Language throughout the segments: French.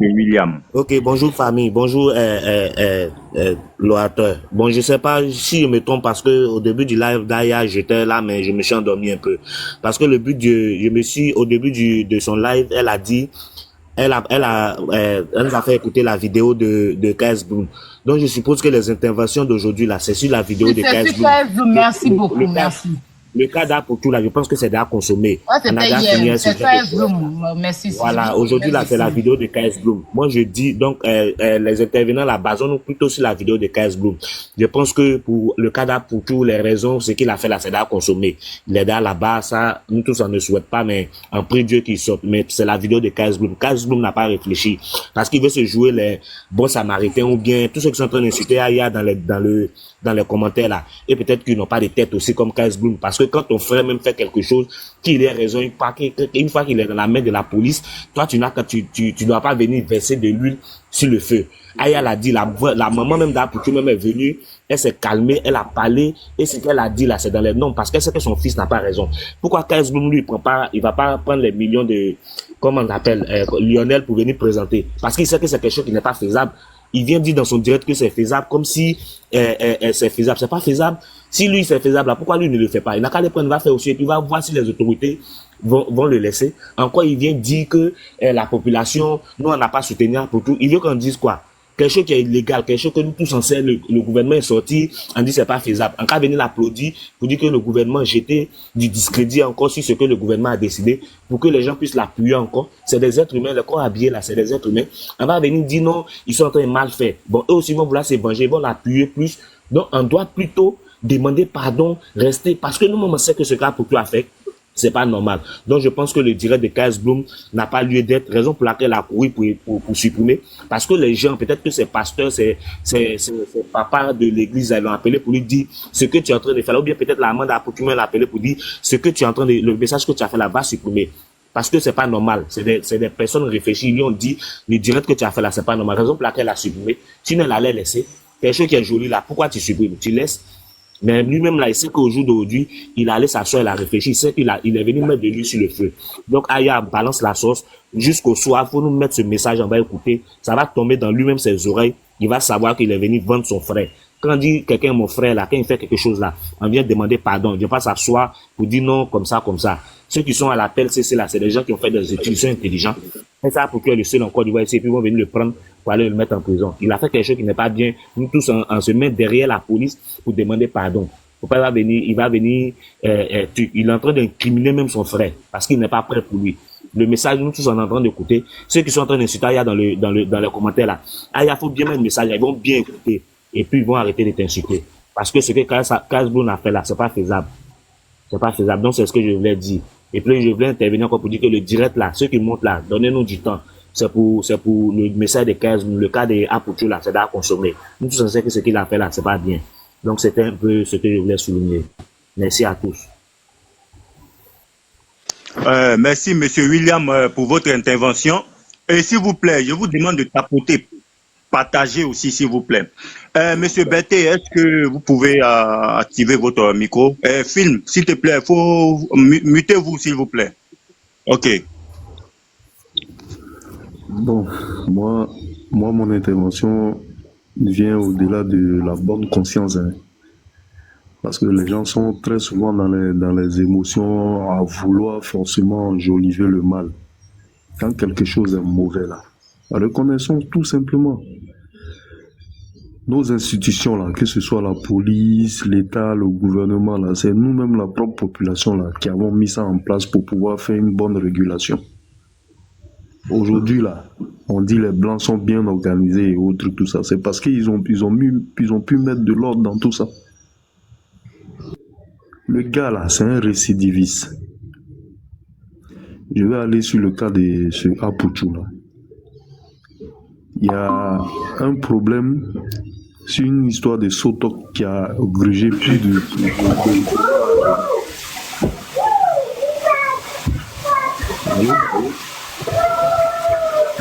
M. William. Ok, bonjour famille, bonjour l'orateur. Bon, je sais pas si je me trompe parce que au début du live d'Aya, j'étais là, mais je me suis endormi un peu. Parce que le but je me suis, au début de son live, elle a dit, elle nous a fait écouter la vidéo de Kaz Bloom. Donc je suppose que les interventions d'aujourd'hui là, c'est sur la vidéo Oui, de c'est Kaz sur Bloom. Kaz Bloom. Merci beaucoup, Le cas, merci. le cas d'Apotou là, je pense que c'est déjà consommé. Ouais, On a c'était déjà fini hier. un C'est sujet de Kaz Bloom. Merci. voilà, aujourd'hui là, c'est la vidéo de KS Bloom. Moi, je dis donc les intervenants là, basons-nous plutôt sur la vidéo de KS Bloom. Je pense que pour le cas pour toutes les raisons, ce qu'il a fait là, c'est d'avoir consommé. Il est là-bas, ça, nous tous on ne souhaite pas, mais en prie Dieu qu'il sorte. Mais c'est la vidéo de KS Bloom. KS Bloom n'a pas réfléchi parce qu'il veut se jouer les bons samaritains ou bien tous ceux qui sont en train d'insulter Aya dans les commentaires là. Et peut-être qu'ils n'ont pas de tête aussi comme KS Bloom parce que quand ton frère même fait quelque chose, qu'il ait raison, une fois qu'il est dans la main de la police, toi tu dois pas venir verser de l'huile sur le feu. Aya l'a dit, la maman même d'Apoutou même est venue, elle s'est calmée, elle a parlé, et ce qu'elle a dit là, c'est dans les noms, parce qu'elle sait que son fils n'a pas raison. Pourquoi KS Bloom lui il va pas prendre les millions de, comment on appelle, Lionel pour venir présenter? Parce qu'il sait que c'est quelque chose qui n'est pas faisable. Il vient dire dans son direct que c'est faisable, comme si c'est faisable. C'est pas faisable. Si lui c'est faisable, là, pourquoi lui ne le fait pas? Il n'a qu'à le prendre, il va faire aussi, et puis il va voir si les autorités vont le laisser. Encore, il vient dire que la population, nous on n'a pas soutenu pour tout. Il veut qu'on dise quoi? Quelque chose qui est illégal, quelque chose que nous tous on sait, le gouvernement est sorti, on dit c'est pas faisable. En cas venir l'applaudir pour dire que le gouvernement jetait du discrédit encore sur ce que le gouvernement a décidé, pour que les gens puissent l'appuyer encore. C'est des êtres humains, le corps habillé là, c'est des êtres humains. On va venir dire non, ils sont en train de mal faire. Bon, eux aussi vont vouloir se venger, ils vont l'appuyer plus. Donc on doit plutôt demander pardon, rester, parce que nous-mêmes on sait que ce cas pour tout a fait. C'est pas normal. Donc, je pense que le direct de KS Bloom n'a pas lieu d'être, raison pour laquelle elle a couru pour supprimer. Parce que les gens, peut-être que ces pasteurs, ces papas de l'église, ils l'ont appelé pour lui dire ce que tu es en train de faire. Ou bien peut-être la maman d'Apoutou l'a appelé pour dire ce que tu es en train de, le message que tu as fait là, va supprimer. Parce que c'est pas normal. C'est des personnes réfléchies. Ils lui ont dit, le direct que tu as fait là, c'est pas normal. Raison pour laquelle elle a supprimé. Sinon, elle allait laisser. Quelque chose qui est joli là. Pourquoi tu supprimes? Tu laisses. Mais lui-même, là, il sait qu'au jour d'aujourd'hui, il allait s'asseoir, il a réfléchi, il sait il est venu mettre de l'huile sur le feu. Donc, Aya balance la sauce. Jusqu'au soir, il faut nous mettre ce message, on va écouter. Ça va tomber dans lui-même ses oreilles. Il va savoir qu'il est venu vendre son frère. Quand on dit quelqu'un, mon frère, là, quand il fait quelque chose là, on vient demander pardon. Il ne vient pas s'asseoir pour dire non, comme ça, comme ça. Ceux qui sont à l'appel CC là, c'est des gens qui ont fait des études, ils sont intelligents. Et ça, pour que le seul encore du ici, et puis ils vont venir le prendre pour aller le mettre en prison. Il a fait quelque chose qui n'est pas bien. Nous tous, on se met derrière la police pour demander pardon. Faut pas, il va venir, il est en train d'incriminer même son frère, parce qu'il n'est pas prêt pour lui. Le message, nous tous, on est en train d'écouter. Ceux qui sont en train d'insulter Aya dans les commentaires là. Aya, faut bien mettre le message, ils vont bien écouter. Et puis, ils vont arrêter de t'insulter. Parce que ce que KS Bloom a fait là, c'est pas faisable. C'est pas faisable. Donc, c'est ce que je voulais dire. Et puis, je voulais intervenir encore pour dire que le direct là, ceux qui montent là, donnez-nous du temps. C'est pour le message de 15, le cas de Apoutou là, c'est d'avoir consommé. Nous tous, on sait que ce qu'il a fait là, c'est pas bien. Donc, c'était un peu ce que je voulais souligner. Merci à tous. Merci, Monsieur William, pour votre intervention. Et s'il vous plaît, je vous demande de tapoter, partager aussi, s'il vous plaît. Monsieur Berthet, est-ce que vous pouvez activer votre micro? Film, s'il te plaît, faut mutez-vous, s'il vous plaît. OK. Bon, moi, mon intervention vient au-delà de la bonne conscience, hein. Parce que les gens sont très souvent dans les émotions à vouloir forcément enjoliver le mal. Quand quelque chose est mauvais là, reconnaissons tout simplement. Nos institutions là, que ce soit la police, l'État, le gouvernement là, c'est nous-mêmes la propre population là qui avons mis ça en place pour pouvoir faire une bonne régulation. Aujourd'hui là, on dit les blancs sont bien organisés et autres tout ça, c'est parce qu'ils ont pu mettre de l'ordre dans tout ça. Le gars là, c'est un récidiviste. Je vais aller sur le cas de ce Apoutou là. Il y a un problème sur une histoire de Sotok qui a grugé plus de...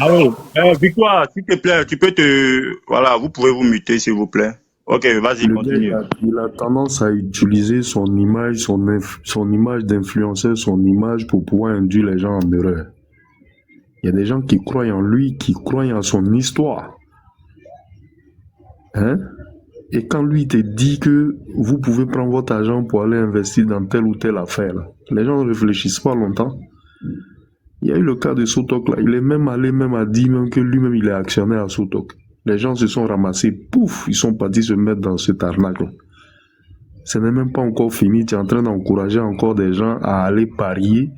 Ah oui. Victoire, s'il te plaît, tu peux voilà, vous pouvez vous muter, s'il vous plaît. Ok, vas-y, continue. Il a tendance à utiliser son image, son image d'influenceur, son image pour pouvoir induire les gens en erreur. Il y a des gens qui croient en lui, qui croient en son histoire. Hein? Et quand lui te dit que vous pouvez prendre votre argent pour aller investir dans telle ou telle affaire, là, les gens ne réfléchissent pas longtemps. Il y a eu le cas de Sotok, là. Il est même allé à dire même que lui-même il est actionnaire à Sotok. Les gens se sont ramassés, pouf, ils sont partis se mettre dans cette arnaque, là. Ce n'est même pas encore fini. Tu es en train d'encourager encore des gens à aller parier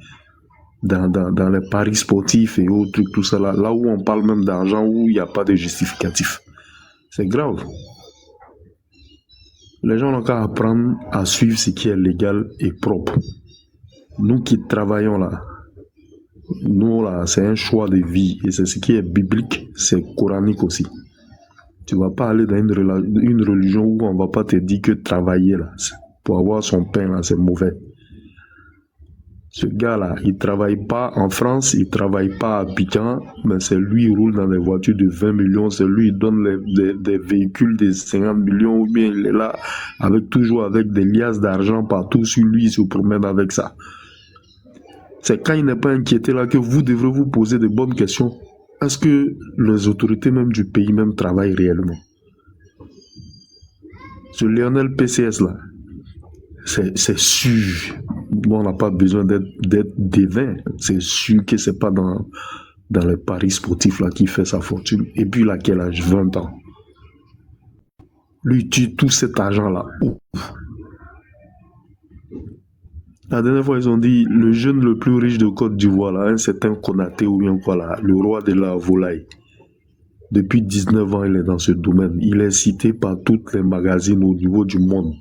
dans les paris sportifs et autres trucs, tout ça là, là où on parle même d'argent, où il n'y a pas de justificatif. C'est grave. Les gens n'ont qu'à apprendre à suivre ce qui est légal et propre. Nous qui travaillons là, nous là, c'est un choix de vie et c'est ce qui est biblique, c'est coranique aussi. Tu vas pas aller dans une religion où on va pas te dire que travailler là, pour avoir son pain là, c'est mauvais. Ce gars-là, il travaille pas en France, il travaille pas à Abidjan, mais c'est lui qui roule dans des voitures de 20 millions, c'est lui qui donne des véhicules de 50 millions, ou bien il est là toujours avec des liasses d'argent partout sur lui, il se promène avec ça. C'est quand il n'est pas inquiété là que vous devrez vous poser de bonnes questions. Est-ce que les autorités même du pays même travaillent réellement? Ce Lionel PCS là, c'est sûr. On n'a pas besoin d'être devin. C'est sûr que c'est pas dans les paris sportifs là qu'il fait sa fortune. Et puis là, quel âge? 20 ans. Lui tue tout cet argent là. Ouf. La dernière fois, ils ont dit le jeune le plus riche de Côte d'Ivoire, là, un certain Konaté ou bien quoi là, le roi de la volaille. Depuis 19 ans, il est dans ce domaine. Il est cité par toutes les magazines au niveau du monde.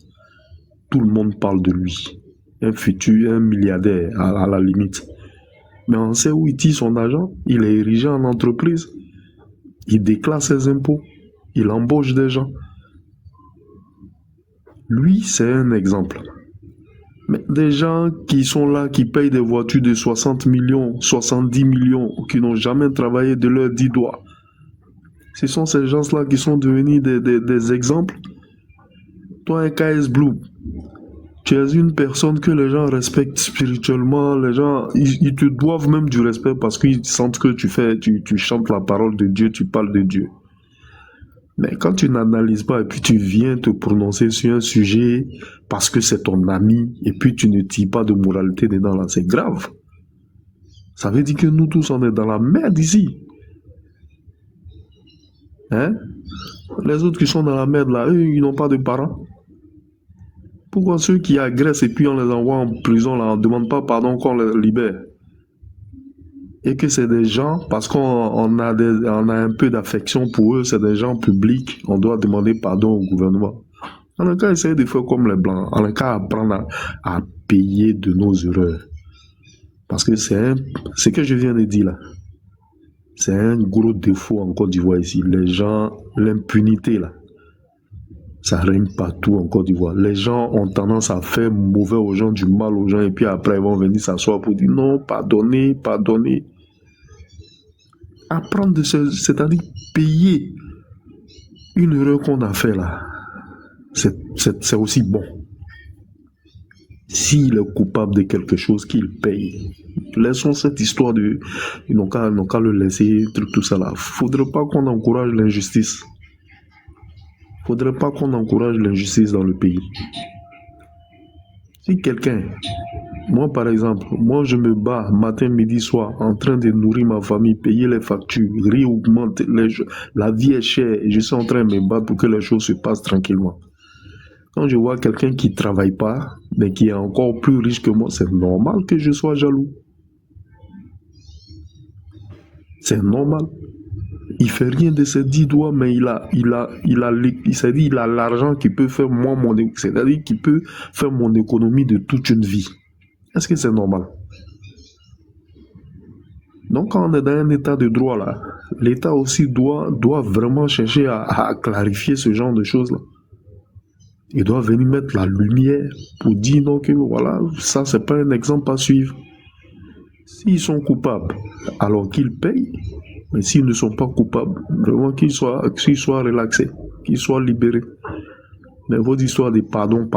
Tout le monde parle de lui. Un futur, un milliardaire à la limite. Mais on sait où il tire son argent. Il est érigé en entreprise. Il déclare ses impôts. Il embauche des gens. Lui, c'est un exemple. Mais des gens qui sont là, qui payent des voitures de 60 millions, 70 millions, qui n'ont jamais travaillé de leurs 10 doigts. Ce sont ces gens-là qui sont devenus des exemples. Toi, un KS Blue, tu es une personne que les gens respectent spirituellement, les gens, ils te doivent même du respect parce qu'ils sentent que tu chantes la parole de Dieu, tu parles de Dieu. Mais quand tu n'analyses pas et puis tu viens te prononcer sur un sujet parce que c'est ton ami et puis tu ne tires pas de moralité dedans là, c'est grave. Ça veut dire que nous tous on est dans la merde ici. Hein? Les autres qui sont dans la merde là, eux ils n'ont pas de parents. Pourquoi ceux qui agressent et puis on les envoie en prison là, on ne demande pas pardon qu'on les libère? Et que c'est des gens, parce qu'on a un peu d'affection pour eux, c'est des gens publics, on doit demander pardon au gouvernement. On a qu'à essayer de faire comme les Blancs, on a qu'à apprendre à payer de nos erreurs. Parce que ce que je viens de dire là, c'est un gros défaut en Côte d'Ivoire ici. Les gens, l'impunité là, ça règne partout en Côte d'Ivoire. Les gens ont tendance à faire mauvais aux gens, du mal aux gens, et puis après ils vont venir s'asseoir pour dire non, pardonnez. Apprendre, c'est-à-dire payer une erreur qu'on a fait là, c'est aussi bon. S'il est coupable de quelque chose, qu'il paye. Laissons cette histoire de... Ils n'ont qu'à le laisser, tout ça là. Faudrait pas qu'on encourage l'injustice. Faudrait pas qu'on encourage l'injustice dans le pays. Si quelqu'un... Moi, par exemple, je me bats matin, midi, soir, en train de nourrir ma famille, payer les factures, riz augmente, la vie est chère, et je suis en train de me battre pour que les choses se passent tranquillement. Quand je vois quelqu'un qui ne travaille pas, mais qui est encore plus riche que moi, c'est normal que je sois jaloux. C'est normal. Il fait rien de ses 10 doigts, mais il s'est dit, il a l'argent qui peut faire c'est-à-dire qu'il peut faire mon économie de toute une vie. Est-ce que c'est normal? Donc quand on est dans un état de droit là, l'État aussi doit vraiment chercher à clarifier ce genre de choses là. Il doit venir mettre la lumière pour dire non que voilà, ça c'est pas un exemple à suivre. S'ils sont coupables, alors qu'ils payent. Mais s'ils ne sont pas coupables, vraiment qu'ils soient relaxés, qu'ils soient libérés. Mais vos histoires de pardon,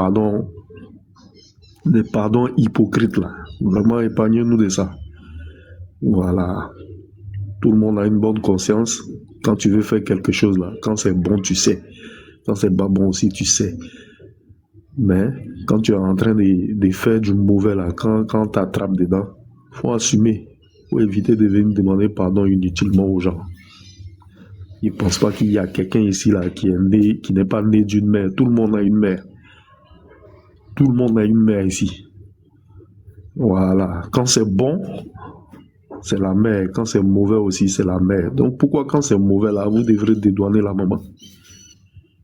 des pardons hypocrites là, vraiment épargnez-nous de ça. Voilà. Tout le monde a une bonne conscience quand tu veux faire quelque chose là. Quand c'est bon, tu sais. Quand c'est pas bon aussi, tu sais. Mais quand tu es en train de faire du mauvais là, quand tu attrapes dedans, faut assumer. Faut éviter de venir demander pardon inutilement aux gens. Ils ne pensent pas qu'il y a quelqu'un ici là qui n'est pas né d'une mère. Tout le monde a une mère. Tout le monde a une mère ici. Voilà. Quand c'est bon, c'est la mère. Quand c'est mauvais aussi, c'est la mère. Donc pourquoi quand c'est mauvais là, vous devrez dédouaner la maman?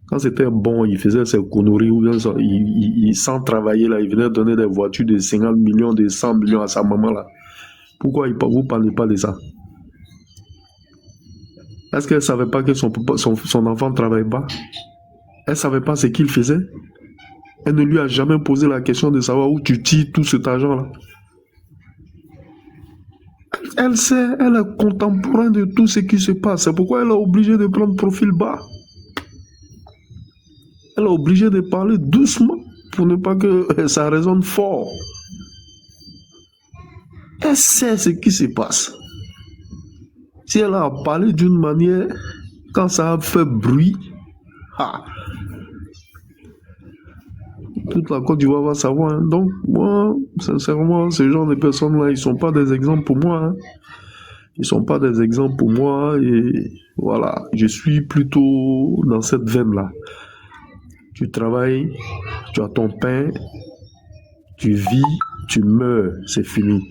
Quand c'était bon, il faisait ses conneries ou bien sans travailler là, il venait donner des voitures de 50 millions, de 100 millions à sa maman là. Pourquoi vous ne parlez pas de ça? Est-ce qu'elle ne savait pas que son enfant ne travaille pas? Elle ne savait pas ce qu'il faisait? Elle ne lui a jamais posé la question de savoir où tu tires tout cet argent-là. Elle sait, elle est contemporaine de tout ce qui se passe. C'est pourquoi elle est obligée de prendre profil bas. Elle est obligée de parler doucement pour ne pas que ça résonne fort. Elle sait ce qui se passe. Si elle a parlé d'une manière, quand ça a fait bruit, toute la Côte d'Ivoire va savoir. Hein. Donc, moi, sincèrement, ce genre de personnes-là, ils ne sont pas des exemples pour moi. Hein. Ils ne sont pas des exemples pour moi. Et voilà, je suis plutôt dans cette veine-là. Tu travailles, tu as ton pain, tu vis, tu meurs, c'est fini.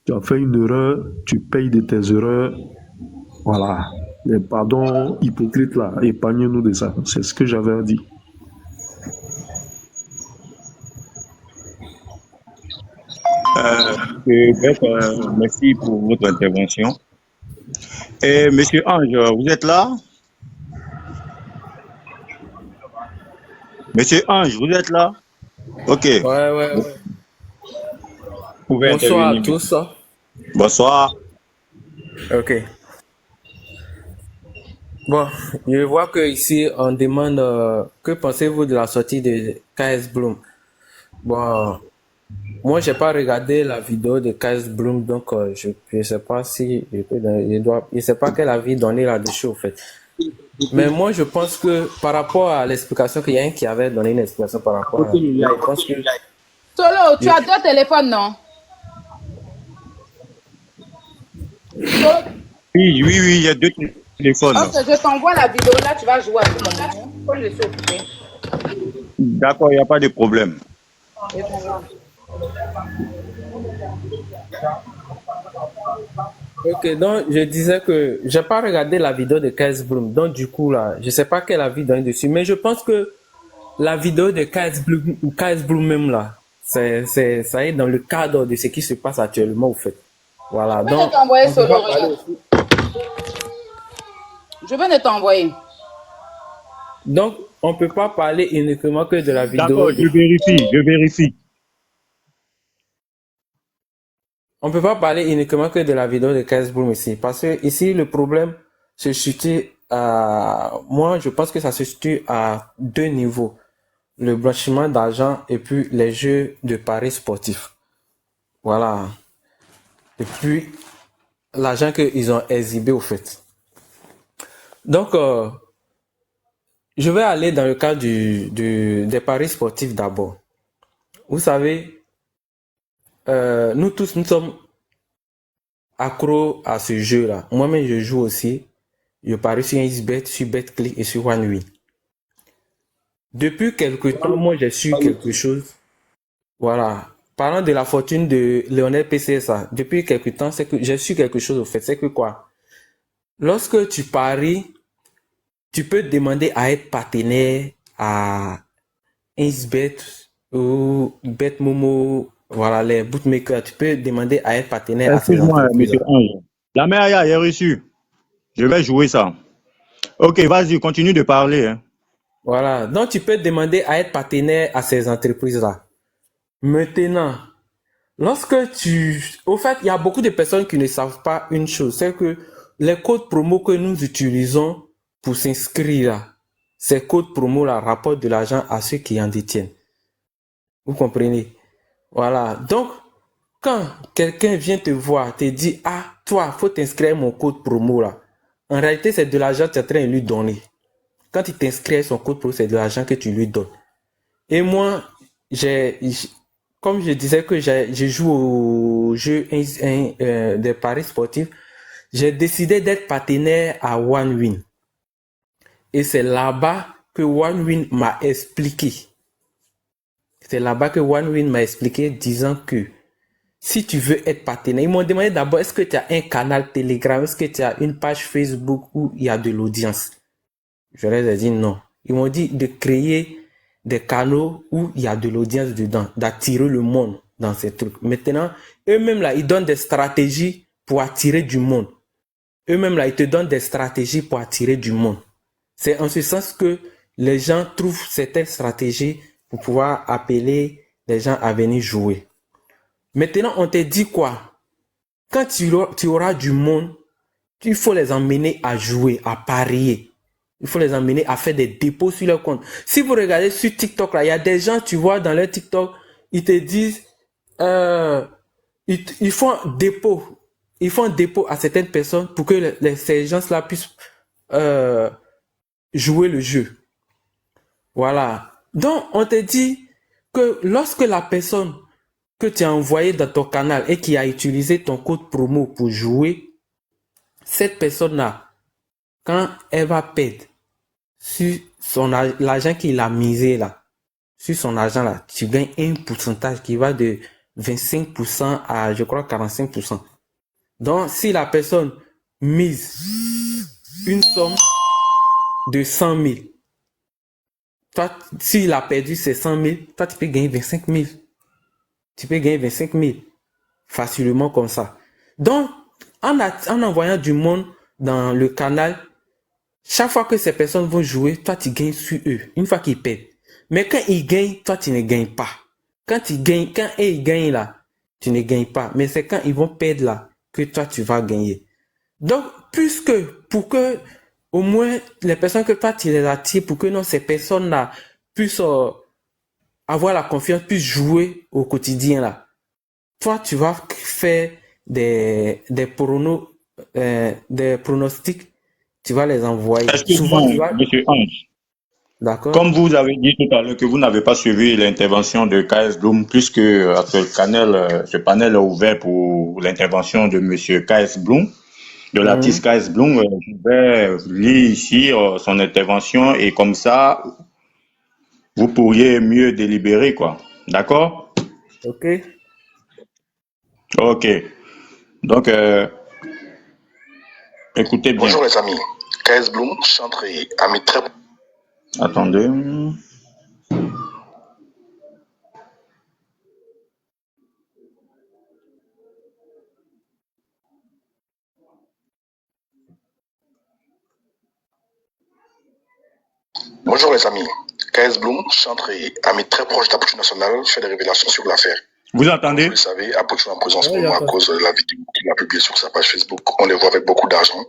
Tu as fait une erreur, tu payes de tes erreurs. Voilà. Les pardons hypocrites là, épargnez-nous de ça. C'est ce que j'avais à dire. Merci pour votre intervention. Et Monsieur Ange, vous êtes là? Monsieur Ange, vous êtes là? Ok. Ouais. Vous pouvez Bonsoir à intervenir. tous. Bonsoir. Ok. Bon, je vois que ici on demande que pensez-vous de la sortie de KS Bloom. Bon, moi j'ai pas regardé la vidéo de KS Bloom, donc je sais pas si je peux donner, je sais pas quel avis donner là-dessus au fait. Mais moi je pense que par rapport à l'explication qu'il y a un qui avait donné une explication par rapport à, je pense que Solo, tu as deux téléphones, non? Oui, il y a deux téléphones. Ok, je t'envoie la vidéo, là tu vas jouer à tout moment. Faut le laisser occuper. D'accord, il n'y a pas de problème. Je t'envoie. Ok, donc je disais que j'ai pas regardé la vidéo de KS Bloom, donc du coup là, je sais pas quel avis donner dessus, mais je pense que la vidéo de KS Bloom ou KS Bloom même là, ça est dans le cadre de ce qui se passe actuellement au fait. Voilà, Je vais donc t'envoyer Solo, regarde. Je vais de t'envoyer. donc on peut pas parler uniquement que de la vidéo. D'accord, je vérifie. On peut pas parler uniquement que de la vidéo de KS Bloom ici, parce que ici le problème se situe à, moi je pense que ça se situe à deux niveaux. Le blanchiment d'argent et puis les jeux de paris sportifs. Voilà. Et puis, l'argent qu'ils ont exhibé au fait. Donc, je vais aller dans le cas des paris sportifs d'abord. Vous savez, nous tous, nous sommes accros à ce jeu-là. Moi-même, je joue aussi. Je parie sur XBet, sur BetClick et sur OneWin. Depuis quelque temps, moi, j'ai su quelque chose. Voilà. Parlant de la fortune de Lionel PCSA, depuis quelque temps, c'est que j'ai su quelque chose au fait. C'est que quoi? Lorsque tu paries, tu peux demander à être partenaire à XBet ou BetMomo, voilà, les bookmakers. Tu peux demander à être partenaire à ces Excuse-moi, entreprises. Monsieur Ange. La mère est reçue. Je vais jouer ça. Ok, vas-y, continue de parler. Hein. Voilà. Donc, tu peux demander à être partenaire à ces entreprises-là. Maintenant, lorsque au fait, il y a beaucoup de personnes qui ne savent pas une chose, c'est que les codes promo que nous utilisons pour s'inscrire, ces codes promo là rapportent de l'argent à ceux qui en détiennent. Vous comprenez? Voilà. Donc, quand quelqu'un vient te voir, te dit, ah, toi, faut t'inscrire mon code promo là. En réalité, c'est de l'argent que tu es en train de lui donner. Quand il t'inscrit son code promo, c'est de l'argent que tu lui donnes. Et moi, comme je disais que je joue au jeu des paris sportifs, j'ai décidé d'être partenaire à OneWin. Et c'est là-bas que OneWin m'a expliqué. C'est là-bas que OneWin m'a expliqué disant que si tu veux être partenaire, ils m'ont demandé d'abord est-ce que tu as un canal Telegram, est-ce que tu as une page Facebook où il y a de l'audience. Je leur ai dit non. Ils m'ont dit de créer des canaux où il y a de l'audience dedans, d'attirer le monde dans ces trucs. Maintenant, eux-mêmes là, ils donnent des stratégies pour attirer du monde. Eux-mêmes là, ils te donnent des stratégies pour attirer du monde. C'est en ce sens que les gens trouvent certaines stratégies pour pouvoir appeler les gens à venir jouer. Maintenant, on te dit quoi? Quand tu auras du monde, il faut les emmener à jouer, à parier. Il faut les emmener à faire des dépôts sur leur compte. Si vous regardez sur TikTok, là, il y a des gens, tu vois, dans leur TikTok, ils te disent, ils font un dépôt. Ils font un dépôt à certaines personnes pour que ces gens-là puissent jouer le jeu. Voilà. Donc, on te dit que lorsque la personne que tu as envoyée dans ton canal et qui a utilisé ton code promo pour jouer, cette personne-là, quand elle va perdre sur l'argent qu'il a misé là, sur son argent là, tu gagnes un pourcentage qui va de 25% à, je crois, 45%. Donc, si la personne mise une somme de 100 000, toi, s'il a perdu ses 100 000, toi, tu peux gagner 25 000. Tu peux gagner 25 000 facilement comme ça. Donc, en envoyant du monde dans le canal, chaque fois que ces personnes vont jouer, toi, tu gagnes sur eux, une fois qu'ils perdent. Mais quand ils gagnent, toi, tu ne gagnes pas. Quand ils gagnent là, tu ne gagnes pas. Mais c'est quand ils vont perdre là que toi, tu vas gagner. Donc, pour que, au moins, les personnes que toi, tu les attires, pour que non, ces personnes-là puissent avoir la confiance, puissent jouer au quotidien là. Toi, tu vas faire des pronostics, tu vas les envoyer. Excusez-moi, Souvent, monsieur Ange. D'accord? Comme vous avez dit tout à l'heure que vous n'avez pas suivi l'intervention de KS Bloom, puisque ce panel est ouvert pour l'intervention de monsieur KS Bloom, de l'artiste KS Bloom, je vais lire ici son intervention et comme ça, vous pourriez mieux délibérer, quoi. D'accord? Ok. Ok. Donc, écoutez bien. Bonjour les amis. KS Bloom, chanteur et ami très... Attendez. Bonjour les amis. KS Bloom, chanteur et ami très proche d'Approche Nationale, fait des révélations sur l'affaire. Vous entendez? Vous le savez, Approche est en prison en ce moment à cause de la vidéo qu'il a publiée sur sa page Facebook. On les voit avec beaucoup d'argent.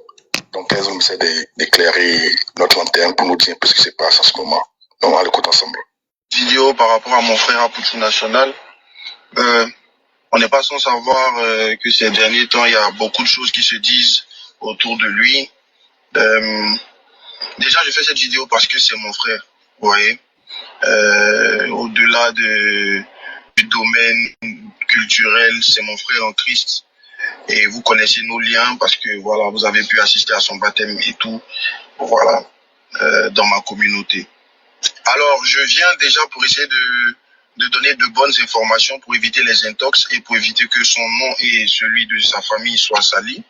Donc KS Bloom essaie d'éclairer notre lanterne pour nous dire un peu ce qui se passe en ce moment. Donc on l'écoute ensemble. Vidéo par rapport à mon frère Approche Nationale. On n'est pas sans savoir que ces derniers temps, il y a beaucoup de choses qui se disent autour de lui. Déjà, je fais cette vidéo parce que c'est mon frère, vous voyez. Au-delà du domaine culturel, c'est mon frère en Christ. Et vous connaissez nos liens parce que voilà, vous avez pu assister à son baptême et tout, voilà, dans ma communauté. Alors, je viens déjà pour essayer de donner de bonnes informations pour éviter les intox et pour éviter que son nom et celui de sa famille soient salis.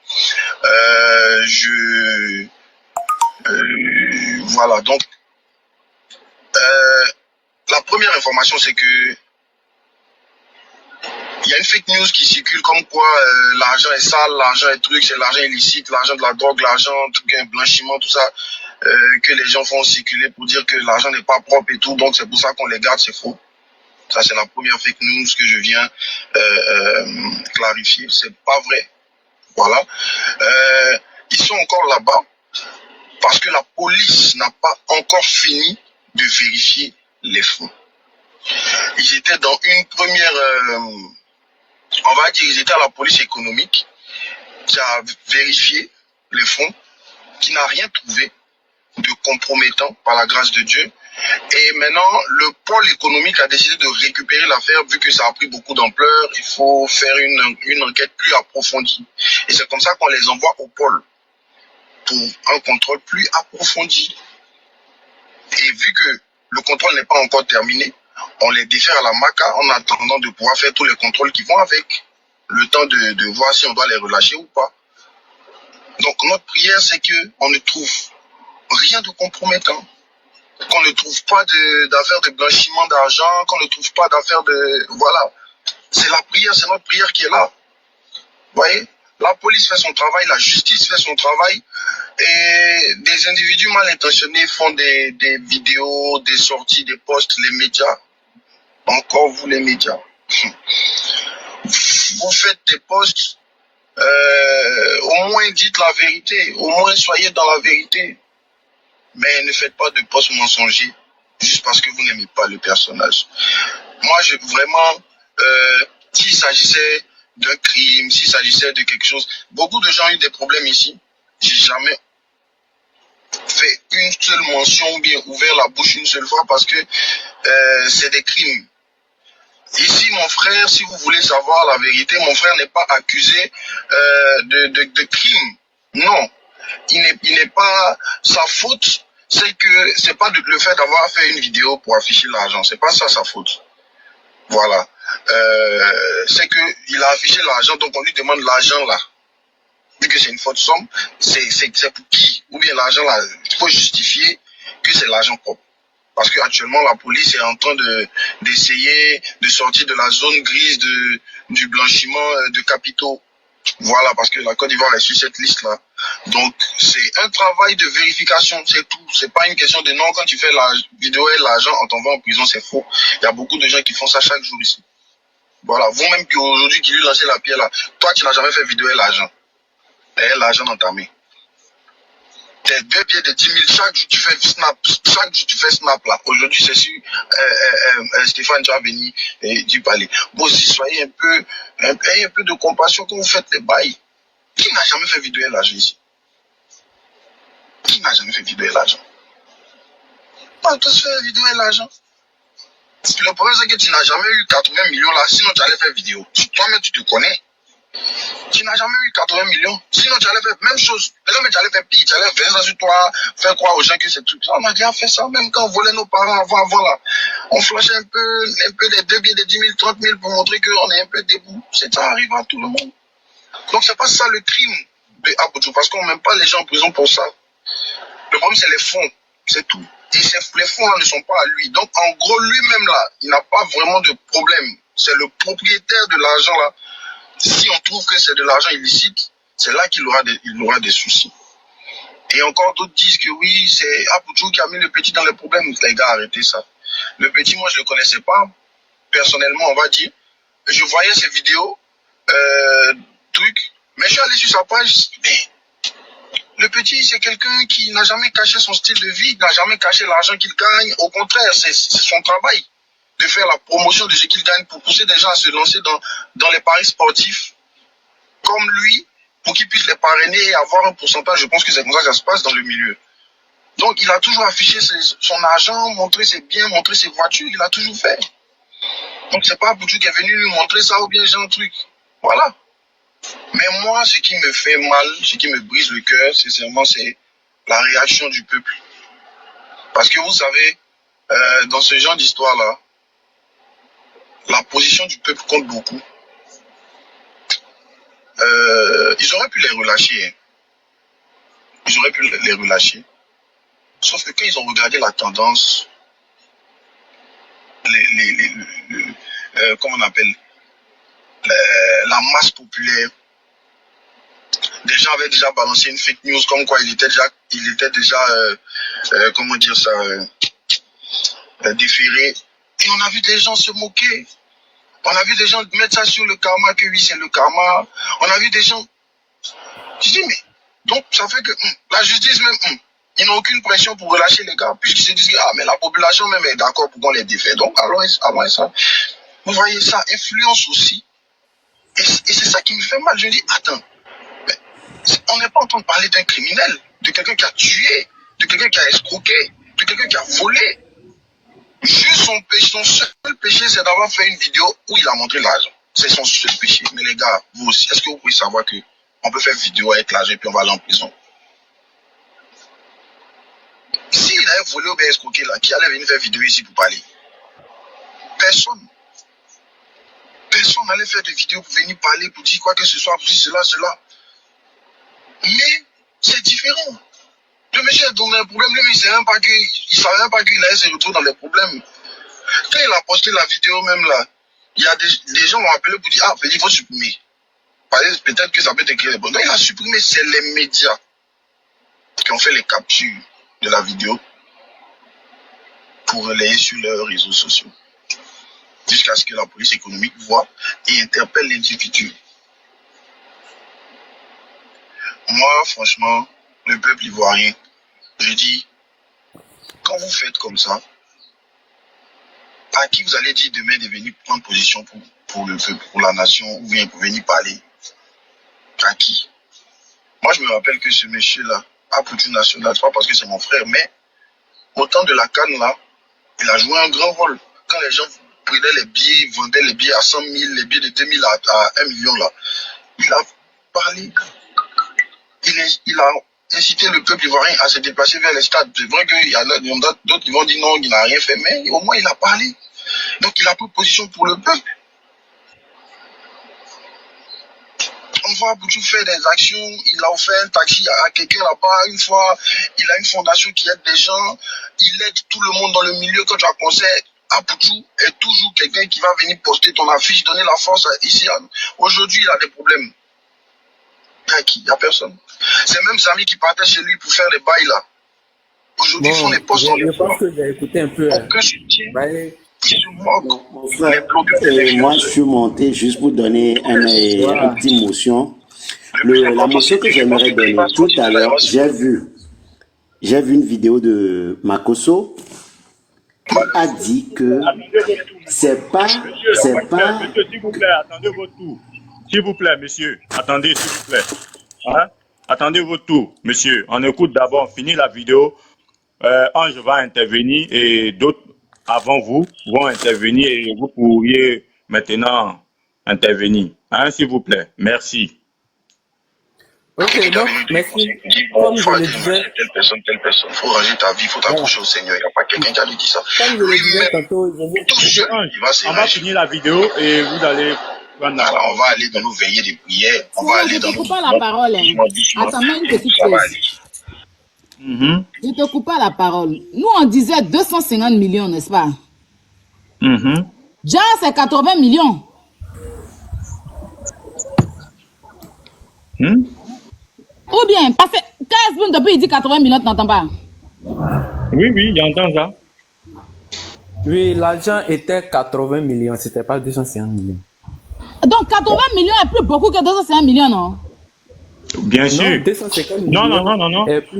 Voilà, donc, la première information, c'est que il y a une fake news qui circule comme quoi l'argent est sale, l'argent est truc, c'est l'argent illicite, l'argent de la drogue, l'argent, tout un blanchiment, tout ça, que les gens font circuler pour dire que l'argent n'est pas propre et tout, donc c'est pour ça qu'on les garde, c'est faux. Ça, c'est la première fake news que je viens clarifier. C'est pas vrai. Voilà. Ils sont encore là-bas parce que la police n'a pas encore fini de vérifier les fonds. Ils étaient dans une première... on va dire ils étaient à la police économique qui a vérifié les fonds, qui n'a rien trouvé de compromettant par la grâce de Dieu. Et maintenant, le pôle économique a décidé de récupérer l'affaire, vu que ça a pris beaucoup d'ampleur. Il faut faire une enquête plus approfondie. Et c'est comme ça qu'on les envoie au pôle pour un contrôle plus approfondi. Et vu que le contrôle n'est pas encore terminé, on les défère à la MACA en attendant de pouvoir faire tous les contrôles qui vont avec. Le temps de voir si on doit les relâcher ou pas. Donc notre prière, c'est qu'on ne trouve rien de compromettant. Qu'on ne trouve pas d'affaires de blanchiment d'argent, qu'on ne trouve pas d'affaires de... Voilà. C'est la prière, c'est notre prière qui est là. Vous voyez? La police fait son travail, la justice fait son travail, et des individus mal intentionnés font des vidéos, des sorties, des posts, les médias. Encore vous les médias. Vous faites des posts, au moins dites la vérité, au moins soyez dans la vérité. Mais ne faites pas de posts mensongers juste parce que vous n'aimez pas le personnage. Moi, vraiment, s'il s'agissait d'un crime, s'il s'agissait de quelque chose, beaucoup de gens ont eu des problèmes ici. J'ai jamais fait une seule mention ou bien ouvert la bouche une seule fois parce que c'est des crimes. Ici, mon frère, si vous voulez savoir la vérité, mon frère n'est pas accusé de crime. Non. Il n'est pas sa faute, c'est que c'est pas le fait d'avoir fait une vidéo pour afficher l'argent, c'est pas ça sa faute. Voilà. C'est que il a affiché l'argent, donc on lui demande l'argent là. Vu que c'est une faute somme, c'est pour qui? Ou bien l'argent là, il faut justifier que c'est l'argent propre. Parce qu'actuellement, la police est en train d'essayer de sortir de la zone grise du blanchiment de capitaux. Voilà, parce que la Côte d'Ivoire est sur cette liste-là. Donc, c'est un travail de vérification, c'est tout. C'est pas une question de non, quand tu fais la vidéo et l'argent, on t'envoie en prison, c'est faux. Il y a beaucoup de gens qui font ça chaque jour ici. Voilà, vous-même qui aujourd'hui qui lui lancez la pierre là, toi tu n'as jamais fait vidéo et l'argent. Et l'argent dans ta main. Tes 2 billets de 10 000, chaque jour tu fais snap là. Aujourd'hui c'est sur Stéphane, tu vas venir et tu parler. Vous aussi soyez ayez un peu de compassion quand vous faites les bails. Qui n'a jamais fait vidéo et l'argent ici? Qui n'a jamais fait vidéo et l'argent? Pas tous fait vidéo et l'argent. Le problème c'est que tu n'as jamais eu 80 millions là, sinon tu allais faire vidéo. Toi-même tu te connais. Tu n'as jamais eu 80 millions. Sinon, tu allais faire même chose. Mais tu allais faire pire. Tu allais faire ça sur toi, faire croire aux gens que c'est tout. On a déjà fait ça, même quand on volait nos parents avant là. On flashait un peu des 2 billets de 10 000, 30 000 pour montrer qu'on est un peu debout. C'est ça arrive à tout le monde. Donc, c'est pas ça le crime de Abodjou, parce qu'on ne met pas les gens en prison pour ça. Le problème, c'est les fonds. C'est tout. Et les fonds là ne sont pas à lui. Donc, en gros, lui-même là, il n'a pas vraiment de problème. C'est le propriétaire de l'argent là. Si on trouve que c'est de l'argent illicite, c'est là qu'il aura des soucis. Et encore d'autres disent que oui, c'est Abodjou qui a mis le petit dans les problèmes. Les gars, arrêtez ça. Le petit, moi, je ne le connaissais pas. Personnellement, on va dire. Je voyais ses vidéos, mais je suis allé sur sa page. Mais le petit, c'est quelqu'un qui n'a jamais caché son style de vie, n'a jamais caché l'argent qu'il gagne. Au contraire, c'est son travail de faire la promotion de ce qu'il gagne pour pousser des gens à se lancer dans les paris sportifs comme lui, pour qu'ils puissent les parrainer et avoir un pourcentage. Je pense que c'est comme ça que ça se passe dans le milieu. Donc, il a toujours affiché son argent, montré ses biens, montré ses voitures, il a toujours fait. Donc, c'est pas Abodjou qui est venu lui montrer ça ou bien j'ai un truc. Voilà. Mais moi, ce qui me fait mal, ce qui me brise le cœur, sincèrement, c'est la réaction du peuple. Parce que vous savez, dans ce genre d'histoire-là, la position du peuple compte beaucoup. Ils auraient pu les relâcher. Hein. Ils auraient pu les relâcher. Sauf que quand ils ont regardé la tendance, comment on appelle, la masse populaire, des gens avaient déjà balancé une fake news comme quoi il était déjà comment dire ça, déféré. Et on a vu des gens se moquer. On a vu des gens mettre ça sur le karma, que oui, c'est le karma. On a vu des gens... Je dis, mais... Donc, ça fait que la justice même, ils n'ont aucune pression pour relâcher les gars, puisqu'ils se disent, ah, mais la population même est d'accord pour qu'on les défait. Donc, allons ça. Vous voyez, ça influence aussi. Et c'est ça qui me fait mal. Je dis, attends, mais On n'est pas en train de parler d'un criminel, de quelqu'un qui a tué, de quelqu'un qui a escroqué, de quelqu'un qui a volé. Juste son seul péché, c'est d'avoir fait une vidéo où il a montré l'argent. C'est son seul péché. Mais les gars, vous aussi, est-ce que vous pouvez savoir qu'on peut faire vidéo avec l'argent et puis on va aller en prison? S'il avait volé ou bien escroqué là, qui allait venir faire vidéo ici pour parler? Personne. Personne n'allait faire de vidéo pour venir parler, pour dire quoi que ce soit, pour dire cela, cela. Mais c'est différent. Le monsieur est dans un problème, lui, il ne savait même pas qu'il allait se retrouver dans les problèmes. Quand il a posté la vidéo même là, il y a des gens l'ont appelé pour dire, ah, il faut supprimer. Peut-être que ça peut te créer des problèmes. Il a supprimé, c'est les médias qui ont fait les captures de la vidéo pour relayer sur leurs réseaux sociaux. Jusqu'à ce que la police économique voit et interpelle l'individu. Moi, franchement, le peuple ivoirien, je dis, quand vous faites comme ça, à qui vous allez dire demain de venir prendre position pour le peuple, pour la nation, ou bien pour venir parler? À qui? Moi, je me rappelle que ce monsieur-là, à Poutou National, c'est pas parce que c'est mon frère, mais au temps de la canne, là, il a joué un grand rôle. Quand les gens prenaient les billets, vendaient les billets à 100 000, les billets de 2 000 à 1 million, là, il a parlé. Il a incité le peuple ivoirien à se déplacer vers les stades. C'est vrai qu'il y en a d'autres qui vont dire non, il n'a rien fait, mais au moins il a parlé. Donc il a pris position pour le peuple. On va pour tout faire des actions. Il a offert un taxi à quelqu'un là-bas une fois. Il a une fondation qui aide des gens. Il aide tout le monde dans le milieu. Quand tu as un concert, à Poutou est toujours quelqu'un qui va venir poster ton affiche, donner la force ici. Aujourd'hui, il a des problèmes. Il n'y a personne. C'est même Samy qui partait chez lui pour faire les bails là. Aujourd'hui, ils font des postes. Je pense que j'ai écouté un peu. Aucun soutien. Ils se moquent. Mon frère, moi je suis monté juste pour donner une petite motion. La motion que j'aimerais donner, tout à l'heure, j'ai vu une vidéo de Makosso qui a dit que c'est pas... Monsieur, s'il vous plaît, attendez votre tour. S'il vous plaît, monsieur, attendez, s'il vous plaît. Hein? Attendez votre tour, monsieur. On écoute d'abord, on finit la vidéo. Ange va intervenir et d'autres avant vous vont intervenir et vous pourriez maintenant intervenir. Hein, s'il vous plaît. Merci. Ok, donc, merci. Comme je le disais, telle personne, il faut ranger ta vie, il faut t'accrocher au Seigneur. Il n'y a pas quelqu'un qui a lui dit ça. comme je le disais tantôt, Tout seul, il va On va finir la vidéo et vous allez prendre Alors, on va aller dans nos veillées de prière. On va aller dans nos... pas la parole. Attends, même une petite chose. Je ne te coupe pas la parole. Nous, on disait 250 millions, n'est-ce pas? Déjà, c'est 80 millions. Ou bien, parce que 15 minutes depuis, il dit 80 millions, tu n'entends pas? Oui, j'entends ça. oui, l'argent était 80 millions, c'était pas 250 millions. Donc, 80 millions est plus beaucoup que 250 millions, non? Bien Non, sûr. 250 millions. Non. Est plus,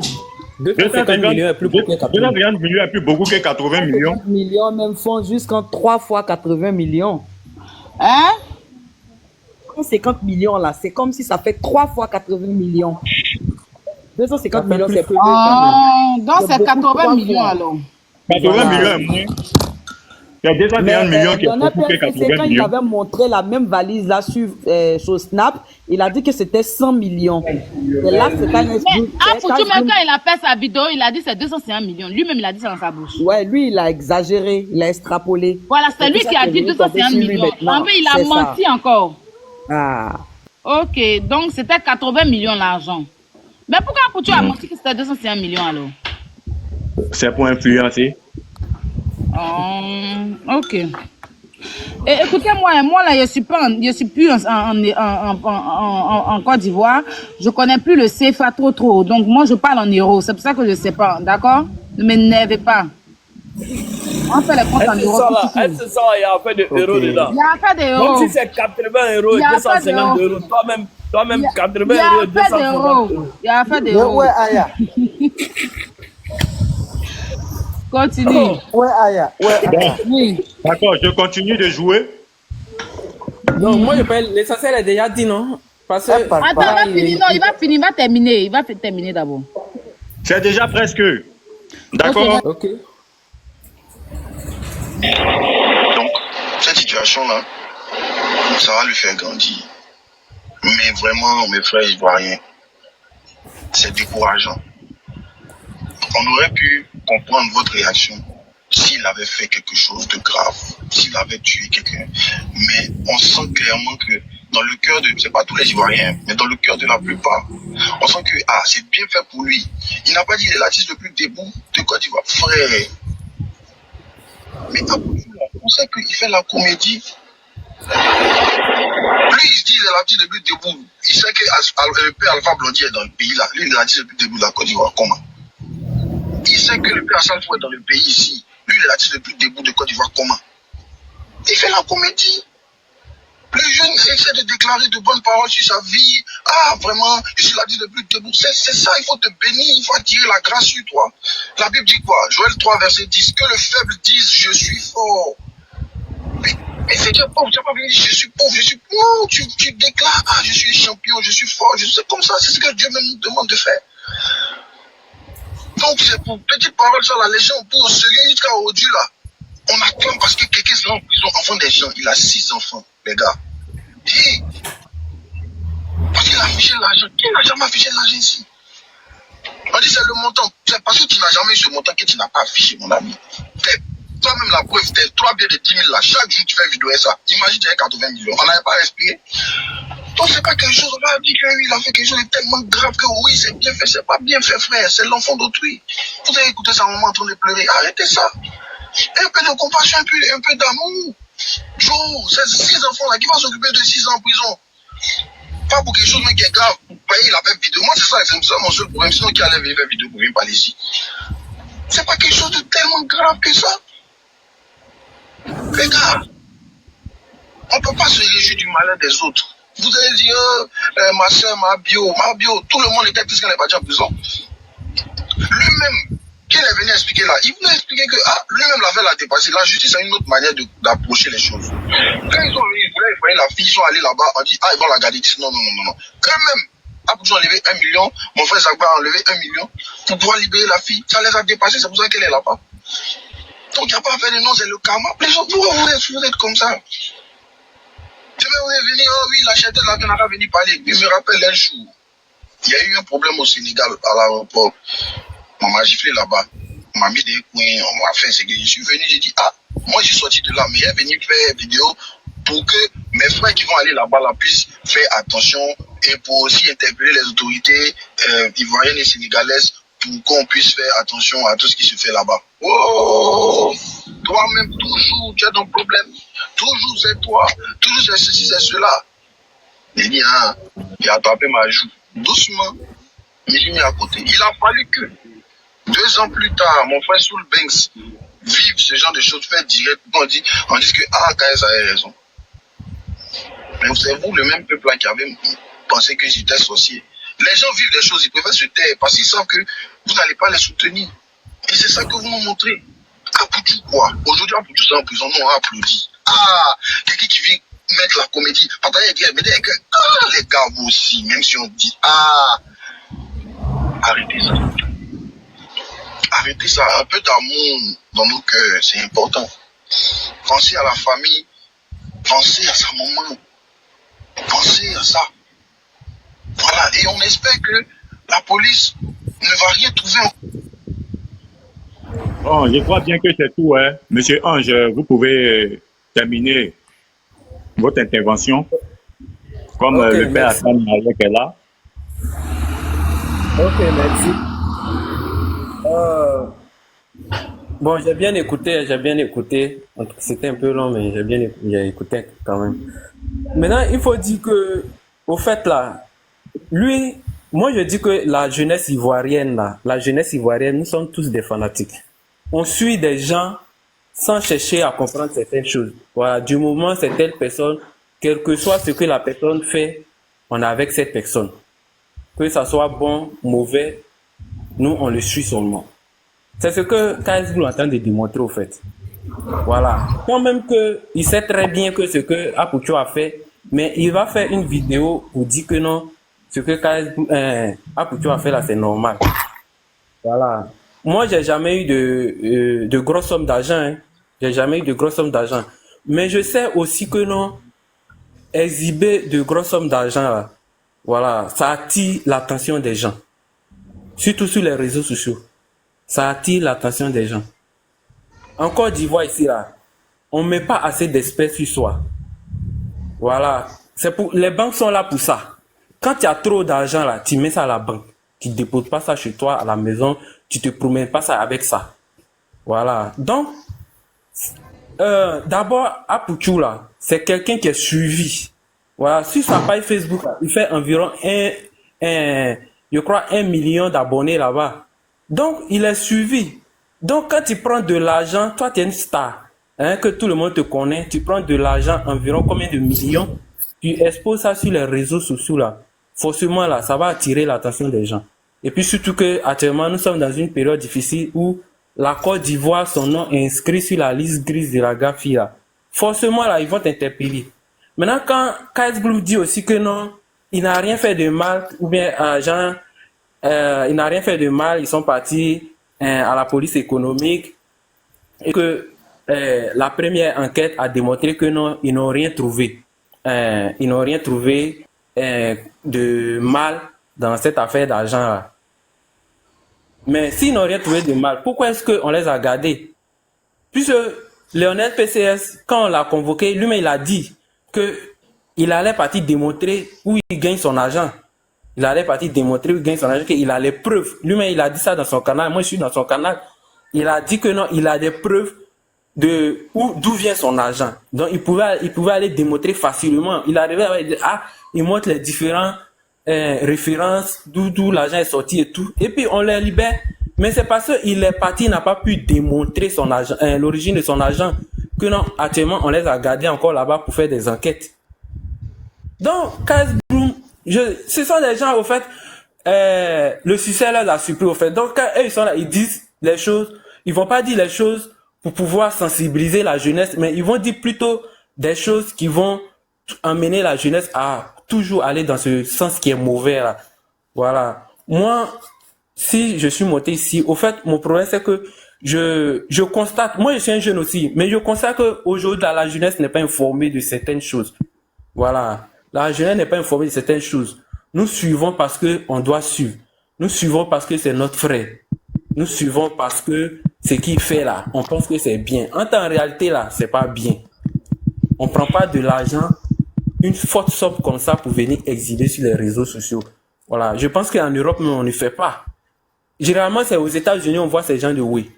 250 millions est plus beaucoup que 80 millions. 250 millions est plus beaucoup que 80 millions. 50 millions même font jusqu'en 3 fois 80 millions. Hein? 250 millions là, c'est comme si ça fait 3 fois 80 millions. 250 millions, c'est plus. Donc, c'est 80 millions alors. 80 millions est moins. Il y a 250 millions qui est beaucoup que 80 quand il millions. avait montré la même valise là sur Snap, il a dit que c'était 100 millions. Et là, c'est pas un Mais Poutou, même quand il a fait sa vidéo, il a dit c'est 250 millions. Lui-même, il a dit ça dans sa bouche. Ouais, lui, il a exagéré, il a extrapolé. Voilà, c'est lui qui a dit 250 millions. En fait, il a menti encore. Ah. Ok, donc c'était 80 millions l'argent. Mais pourquoi Poutou a menti que c'était 250 millions alors? C'est pour influencer. Ok. Et écoutez-moi, là, je suis plus en Côte d'Ivoire. Je connais plus le CFA trop. Donc moi, je parle en euros. C'est pour ça que je sais pas, d'accord? Ne m'énervez pas. On fait les comptes en euros. Elle se sent, il y a un peu d'euros dedans. Il y a un peu d'euros. Même si c'est 80 euros et 250 euros, toi-même 80 euros et 250 euros. Il y a un peu d'euros. Ouais, Aya. Continue. Ouais, Aya. Oui. D'accord, je continue de jouer. Donc, moi, je parle, l'essentiel est déjà dit, non? Parce que... Attends, il va finir. Non, il va finir, il va terminer. Il va terminer d'abord. C'est déjà presque. D'accord? Ok. Donc, cette situation-là, ça va le faire grandir. Mais vraiment, mes frères ivoiriens, c'est décourageant. On aurait pu comprendre votre réaction s'il avait fait quelque chose de grave, s'il avait tué quelqu'un. Mais on sent clairement que dans le cœur de, c'est pas tous les Ivoiriens, mais dans le cœur de la plupart, on sent que, c'est bien fait pour lui. Il n'a pas dit il est l'artiste le plus debout de Côte d'Ivoire. Frère. Mais on sait qu'il fait la comédie. Lui, il se dit il est l'artiste le plus debout. Il sait que le père Alpha Blondy est dans le pays là. Lui, il est l'artiste le plus debout de la Côte d'Ivoire. Comment? Il sait que le père Salfou est dans le pays ici. Lui, il est l'artiste le plus debout de Côte d'Ivoire. Comment? Il fait la comédie. Le jeune essaie de déclarer de bonnes paroles sur sa vie. Vraiment, je suis l'artiste le plus debout. C'est ça, il faut te bénir, il faut attirer la grâce sur toi. La Bible dit quoi? Joël 3, verset 10. Que le faible dise, je suis fort. Mais c'est Dieu pauvre, tu n'as pas venu dire, je suis pauvre, je suis pauvre. Non, tu déclares, je suis champion, je suis fort, je sais comme ça, c'est ce que Dieu même nous demande de faire. Donc, c'est pour petite parole sur la Légion, pour ce jusqu'à aujourd'hui là. On acclame parce que quelqu'un est en prison, enfant des gens, il a 6 enfants, les gars. Et, parce qu'il a affiché l'argent. Qui n'a jamais affiché l'argent ici? On dit c'est le montant. C'est parce que tu n'as jamais eu ce montant que tu n'as pas affiché, mon ami. Toi-même, la preuve, t'es 3 billets de 10 000 là. Chaque jour, tu fais vidéo et ça. Imagine, tu as 80 millions. On n'avait pas respiré. Donc, c'est pas quelque chose. On va dire que oui, il a fait quelque chose de tellement grave que oui, c'est bien fait. C'est pas bien fait, frère. C'est l'enfant d'autrui. Vous avez écouté sa maman en train de pleurer. Arrêtez ça. Un peu de compassion, un peu d'amour. Jour, c'est 6 enfants là qui vont s'occuper de 6 ans en prison. Pas pour quelque chose qui est grave. Vous voyez, la même vidéo. Moi, c'est ça mon seul problème. Sinon, qui allait venir faire vidéo pour venir parler ici. C'est pas quelque chose de tellement grave que ça. Les gars, on ne peut pas se réjouir du malheur des autres. Vous allez dire, ma soeur, ma bio, tout le monde était triste qu'elle n'est pas déjà en prison. Lui-même, qui est venu expliquer là, il voulait expliquer que lui-même l'avait la dépassé. La justice a une autre manière d'approcher les choses. Quand ils sont venus, ils voulaient envoyer la fille, ils sont allés là-bas, on dit, ils vont la garder. Ils disent non. Eux-mêmes, après ils ont enlevé 1 million, mon frère Zagba a enlevé 1 million pour pouvoir libérer la fille. Ça les a dépassés, c'est pour ça qu'elle est là-bas. Donc il n'y a pas à faire de nom, c'est le karma. Les gens, pourquoi vous êtes comme ça? Je vais vous venir, oui, la chaîne là, on n'a venu parler. Je me rappelle un jour, il y a eu un problème au Sénégal, à l'aéroport. On m'a giflé là-bas. On m'a mis des coins, on m'a fait ce que je suis venu, j'ai dit, moi je suis sorti de là, mais il est venu faire une vidéo pour que mes frères qui vont aller là-bas là, puissent faire attention et pour aussi interpeller les autorités ivoiriennes et sénégalaises pour qu'on puisse faire attention à tout ce qui se fait là-bas. Oh, toi-même, toujours, tu as ton problème. Toujours, c'est toi. Toujours, c'est ceci, c'est cela. Il dit, il a attrapé ma joue. Doucement, il est mis à côté. Il a fallu que 2 ans plus tard, mon frère Soul Banks vive ce genre de choses, fait direct. On dit que, Kaes avait raison. Mais c'est vous, le même peuple là, qui avait pensé que j'étais sorcier. Les gens vivent des choses, ils préfèrent se taire parce qu'ils savent que vous n'allez pas les soutenir. Et c'est ça que vous nous montrez. Apoutou quoi? Aujourd'hui, Apoutou c'est en prison, nous on applaudit. Quelqu'un qui vient mettre la comédie. Les gars, vous aussi, même si on dit arrêtez ça. Arrêtez ça. Un peu d'amour dans nos cœurs, c'est important. Pensez à la famille, pensez à sa maman, pensez à ça. Voilà, et on espère que la police ne va rien trouver. Bon, je crois bien que c'est tout, hein. Monsieur Ange, vous pouvez terminer votre intervention. Comme le père Hassan Malek est là. Ok, merci. Bon, j'ai bien écouté. C'était un peu long, mais j'ai écouté quand même. Maintenant, il faut dire que, au fait là, lui, moi je dis que la jeunesse ivoirienne nous sommes tous des fanatiques. On suit des gens sans chercher à comprendre certaines choses. Voilà, du moment c'est telle personne, quel que soit ce que la personne fait, on est avec cette personne. Que ça soit bon, mauvais, nous on le suit seulement. C'est ce que Kaes Blue est en train de démontrer au fait. Voilà. Quand même que il sait très bien que ce que Apoutou a fait, Mais il va faire une vidéo pour dire que non, ce que Apoutou a fait là, c'est normal. Voilà. Moi, j'ai jamais eu de grosses sommes d'argent. Hein. J'ai jamais eu de grosses sommes d'argent. Mais je sais aussi que non, exhiber de grosses sommes d'argent là, voilà, ça attire l'attention des gens. Surtout sur les réseaux sociaux. Ça attire l'attention des gens. En Côte d'Ivoire ici là, on met pas assez d'espèces sur soi. Voilà. Les banques sont là pour ça. Quand tu as trop d'argent là, tu mets ça à la banque. Tu déposes pas ça chez toi à la maison. Tu te promènes pas ça avec ça. Voilà. Donc, d'abord, Apoutou là, c'est quelqu'un qui est suivi. Voilà. Sur sa page Facebook, là, il fait environ je crois 1 million d'abonnés là-bas. Donc, il est suivi. Donc, quand tu prends de l'argent, toi, tu es une star, hein, que tout le monde te connaît, tu prends de l'argent, environ combien de millions, tu exposes ça sur les réseaux sociaux, là. Forcément, là, ça va attirer l'attention des gens. Et puis, surtout que, actuellement, nous sommes dans une période difficile où la Côte d'Ivoire, son nom est inscrit sur la liste grise de la GAFI, là. Forcément, là, ils vont t'interpeller. Maintenant, quand KS Bloom dit aussi que non, il n'a rien fait de mal, ou bien, il n'a rien fait de mal, ils sont partis à la police économique, et que la première enquête a démontré que non, ils n'ont rien trouvé. Ils n'ont rien trouvé de mal dans cette affaire d'argent-là. Mais s'ils n'ont rien trouvé de mal, pourquoi est-ce qu'on les a gardés? Puisque Lionel PCS, quand on l'a convoqué, lui-même il a dit qu'il allait partir démontrer où il gagne son argent. Il allait partir démontrer où il gagne son argent, qu'il a les preuves. Lui-même il a dit ça dans son canal. Moi je suis dans son canal. Il a dit que non, il a des preuves de d'où vient son argent. Donc il pouvait aller démontrer facilement. Il arrivait à dire, il montre les différents références d'où l'argent est sorti et tout. Et puis on les libère. Mais c'est parce qu'il est parti, il n'a pas pu démontrer son argent, l'origine de son argent, que non, actuellement on les a gardés encore là-bas pour faire des enquêtes. Donc, KS Bloom, ce sont des gens, au fait, le succès là l'a surpris, au fait. Donc, quand eux, ils sont là, ils disent les choses, ils vont pas dire les choses pour pouvoir sensibiliser la jeunesse, mais ils vont dire plutôt des choses qui vont amener la jeunesse à toujours aller dans ce sens qui est mauvais, là. Voilà. Moi, si je suis monté ici, au fait, mon problème, c'est que je constate, moi, je suis un jeune aussi, mais je constate qu'aujourd'hui, la jeunesse n'est pas informée de certaines choses. Voilà. La jeunesse n'est pas informée de certaines choses. Nous suivons parce que on doit suivre. Nous suivons parce que c'est notre frère. Nous suivons parce que ce qu'il fait là, on pense que c'est bien. En réalité là, c'est pas bien. On prend pas de l'argent, une forte somme comme ça pour venir exhiber sur les réseaux sociaux. Voilà. Je pense qu'en Europe, on ne fait pas. Généralement, c'est aux États-Unis, on voit ces gens de oui.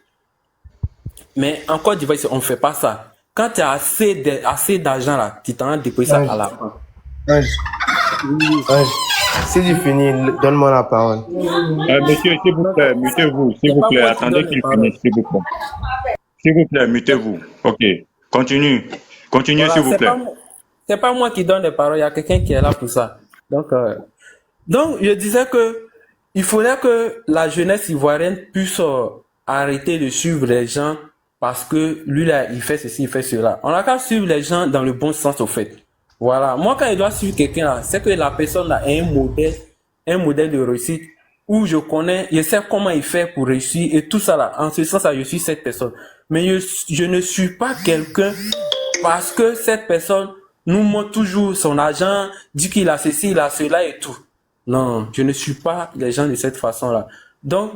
Mais en Côte d'Ivoire, on ne fait pas ça. Quand tu as assez d'argent là, tu t'en déposes ça à la fin. Ange, si tu finis, donne-moi la parole. Monsieur, s'il vous plaît, mutez-vous, s'il vous plaît. Attendez qu'il finisse, s'il vous plaît. S'il vous plaît, mutez-vous. Ok, continue. Continuez, voilà, s'il vous plaît. C'est pas moi qui donne les paroles, il y a quelqu'un qui est là pour ça. Donc, je disais que il faudrait que la jeunesse ivoirienne puisse arrêter de suivre les gens parce que lui là, il fait ceci, il fait cela. On a qu'à suivre les gens dans le bon sens, au fait. Voilà. Moi, quand il doit suivre quelqu'un là, c'est que la personne là a un modèle de réussite où je connais, je sais comment il fait pour réussir et tout ça là. En ce sens là, je suis cette personne. Mais je ne suis pas quelqu'un parce que cette personne nous montre toujours son argent, dit qu'il a ceci, il a cela et tout. Non, je ne suis pas les gens de cette façon là. Donc,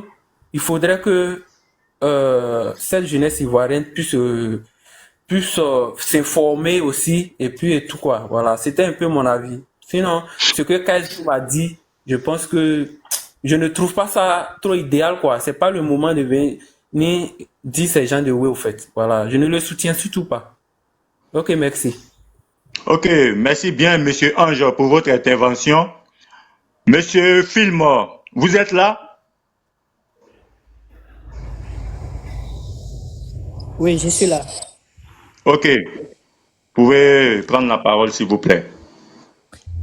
il faudrait que cette jeunesse ivoirienne puisse s'informer aussi et puis et tout quoi. Voilà, c'était un peu mon avis. Sinon, ce que KS m'a dit, je pense que je ne trouve pas ça trop idéal quoi. C'est pas le moment de venir dire ces gens de oui au fait. Voilà, je ne le soutiens surtout pas. Ok, merci. Ok, merci bien Monsieur Ange pour votre intervention. Monsieur Fillmore, vous êtes là? Oui, je suis là. Ok. Vous pouvez prendre la parole, s'il vous plaît.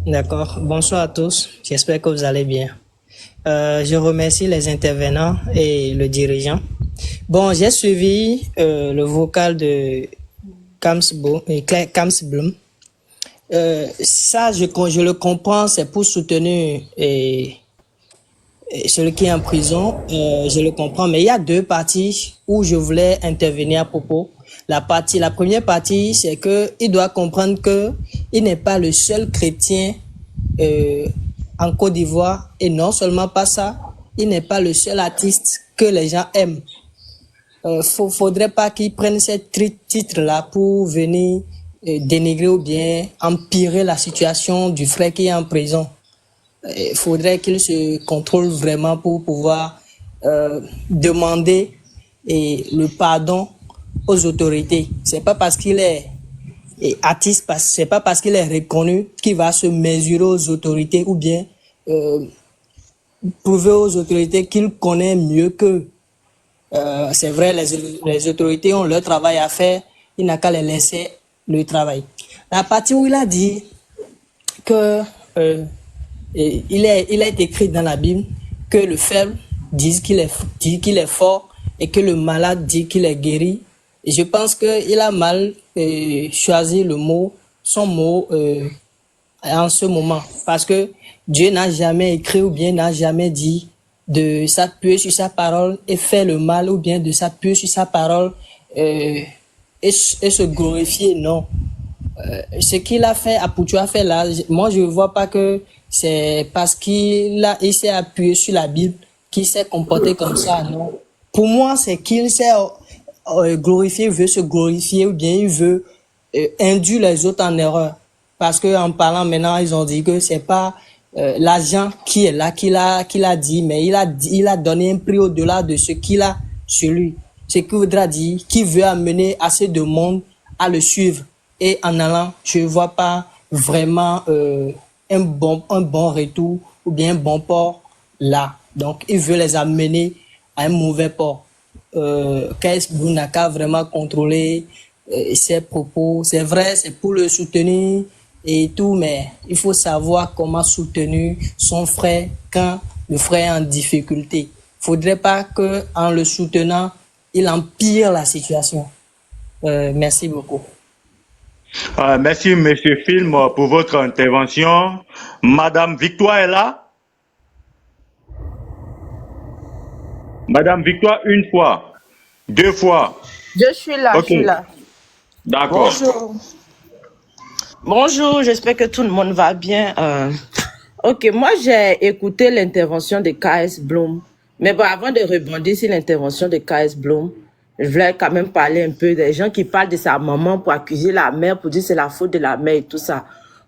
D'accord. Bonsoir à tous. J'espère que vous allez bien. Je remercie les intervenants et le dirigeant. Bon, j'ai suivi le vocal de KS Bloom. Ça, je le comprends, c'est pour soutenir celui qui est en prison, je le comprends, mais il y a deux parties où je voulais intervenir à propos. La première partie, c'est que il doit comprendre que il n'est pas le seul chrétien en Côte d'Ivoire, et non seulement pas ça, il n'est pas le seul artiste que les gens aiment. Faudrait pas qu'il prenne ces titres-là pour venir dénigrer ou bien empirer la situation du frère qui est en prison. Il faudrait qu'il se contrôle vraiment pour pouvoir demander le pardon aux autorités. C'est pas parce qu'il est artiste, c'est pas parce qu'il est reconnu qu'il va se mesurer aux autorités ou bien prouver aux autorités qu'il connaît mieux qu'eux. C'est vrai, les autorités ont leur travail à faire, il n'a qu'à les laisser le travail. La partie où il a dit que il est écrit dans la Bible que le faible dit qu'il est fort et que le malade dit qu'il est guéri. Et je pense qu'il a mal choisi son mot en ce moment, parce que Dieu n'a jamais écrit ou bien n'a jamais dit de s'appuyer sur sa parole et faire le mal, ou bien de s'appuyer sur sa parole et se glorifier. Non. Ce qu'il a fait, Apoutou a fait là, moi je ne vois pas que c'est parce qu'il s'est appuyé sur la Bible qu'il s'est comporté comme ça. Non. Pour moi, c'est qu'il s'est glorifié, veut se glorifier, ou bien il veut induire les autres en erreur. Parce que en parlant maintenant, ils ont dit que c'est pas l'agent qui est là, qu'il a dit, mais il a donné un prix au-delà de ce qu'il a sur lui. Ce qui voudra dire qu'il veut amener assez de monde à le suivre. Et en allant, je ne vois pas vraiment un bon retour ou bien un bon port là. Donc, il veut les amener à un mauvais port. KS Bloom n'a qu'à vraiment contrôler ses propos. C'est vrai, c'est pour le soutenir et tout, mais il faut savoir comment soutenir son frère quand le frère est en difficulté. Faudrait pas que, en le soutenant, il empire la situation. Merci beaucoup. Merci, Monsieur Film, pour votre intervention. Madame Victoire est là? Madame Victoire, une fois, deux fois. Je suis là, Okay. je suis là. D'accord. Bonjour. Bonjour, j'espère que tout le monde va bien. Ok, moi j'ai écouté l'intervention de KS Bloom. Mais bon, avant de rebondir sur l'intervention de KS Bloom, je voulais quand même parler un peu des gens qui parlent de sa maman pour accuser la mère, pour dire que c'est la faute de la mère et tout ça.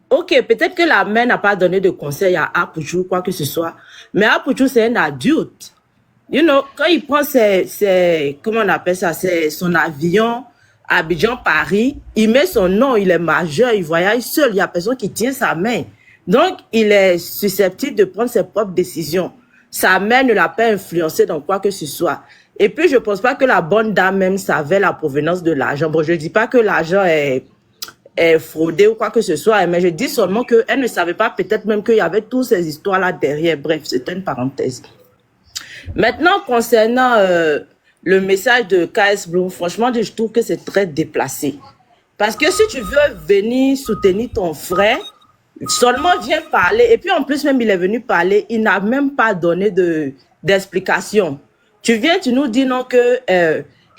Ok, peut-être que la mère n'a pas donné de conseil à Apoutou ou quoi que ce soit, mais Apoutou c'est un adulte. You know, quand il prend comment on appelle ça, son avion à Abidjan-Paris, il met son nom, il est majeur, il voyage seul, il y a personne qui tient sa main. Donc, il est susceptible de prendre ses propres décisions. Sa mère ne l'a pas influencé dans quoi que ce soit. Et puis, je pense pas que la bonne dame même savait la provenance de l'argent. Bon, je dis pas que l'argent est fraudé ou quoi que ce soit, mais je dis seulement qu'elle ne savait pas peut-être même qu'il y avait toutes ces histoires-là derrière. Bref, c'était une parenthèse. Maintenant, concernant le message de KS Bloom, franchement, je trouve que c'est très déplacé. Parce que si tu veux venir soutenir ton frère, seulement viens parler. Et puis en plus, même il est venu parler, il n'a même pas donné d'explication. Tu viens, tu nous dis non que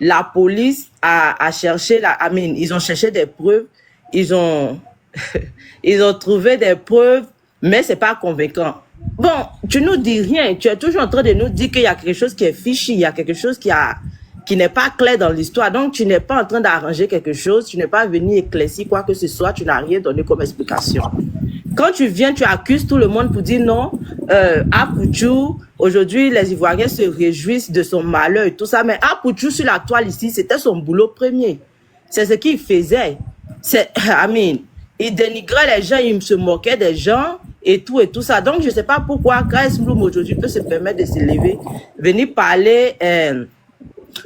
la police a cherché, ils ont cherché des preuves, ils ont trouvé des preuves, mais c'est pas convaincant. Bon, tu nous dis rien, tu es toujours en train de nous dire qu'il y a quelque chose qui est fichu, il y a quelque chose qui n'est pas clair dans l'histoire. Donc, tu n'es pas en train d'arranger quelque chose, tu n'es pas venu éclaircir quoi que ce soit, tu n'as rien donné comme explication. Quand tu viens, tu accuses tout le monde pour dire non, Apoutou, aujourd'hui, les Ivoiriens se réjouissent de son malheur et tout ça, mais Apoutou sur la toile ici, c'était son boulot premier. C'est ce qu'il faisait. Il dénigrait les gens, il se moquait des gens et tout ça. Donc, je ne sais pas pourquoi KS Bloom aujourd'hui peut se permettre de se lever, venir parler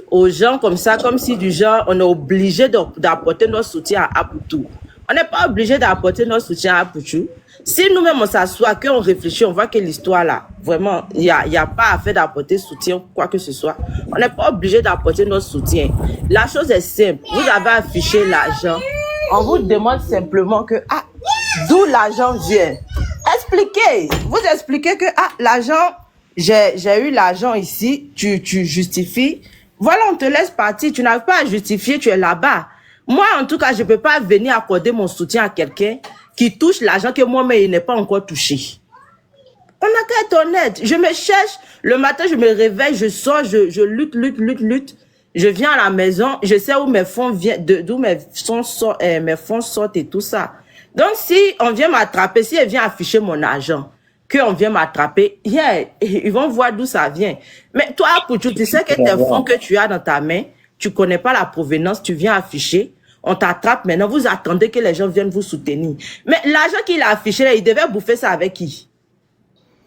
aux gens comme ça, comme si du genre, on est obligé d'apporter notre soutien à Apoutou. On n'est pas obligé d'apporter notre soutien à Apoutou. Si nous-mêmes on s'assoit, qu'on réfléchit, on voit que l'histoire là, vraiment, il n'y a pas à faire d'apporter soutien, quoi que ce soit. On n'est pas obligé d'apporter notre soutien. La chose est simple. Vous avez affiché l'argent. On vous demande simplement que, d'où l'argent vient. Expliquez. Vous expliquez que l'argent, j'ai eu l'argent ici, tu justifies. Voilà, on te laisse partir. Tu n'arrives pas à justifier, tu es là-bas. Moi, en tout cas, je ne peux pas venir accorder mon soutien à quelqu'un qui touche l'argent que moi-même, il n'est pas encore touché. On n'a qu'à être honnête. Je me cherche. Le matin, je me réveille, je sors, je lutte. Je viens à la maison, je sais où mes fonds viennent, d'où mes fonds sortent et tout ça. Donc, si on vient m'attraper, si elle vient afficher mon argent, qu'on vient m'attraper, ils vont voir d'où ça vient. Mais toi, Pouchou, tu sais que tes fonds que tu as dans ta main, tu connais pas la provenance, tu viens afficher, on t'attrape maintenant, vous attendez que les gens viennent vous soutenir. Mais l'argent qu'il a affiché, là, il devait bouffer ça avec qui?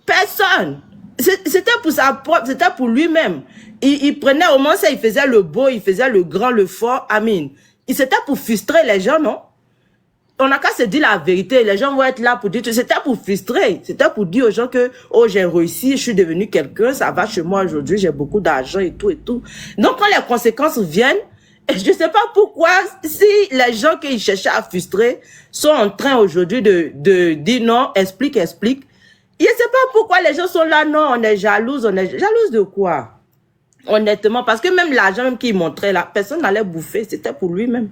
Personne. C'était pour sa propre, c'était pour lui-même. Il prenait au moins ça, il faisait le beau, il faisait le grand, le fort. Amin. C'était pour frustrer les gens, non? On n'a qu'à se dire la vérité. Les gens vont être là pour dire, c'était pour frustrer. C'était pour dire aux gens que, oh, j'ai réussi, je suis devenu quelqu'un, ça va chez moi aujourd'hui, j'ai beaucoup d'argent et tout et tout. Donc, quand les conséquences viennent, je ne sais pas pourquoi, si les gens qui cherchaient à frustrer sont en train aujourd'hui de dire non, explique. Je ne sais pas pourquoi les gens sont là, non, on est jalouse de quoi? Honnêtement, parce que même l'argent même qu'il montrait là, personne n'allait bouffer, c'était pour lui-même.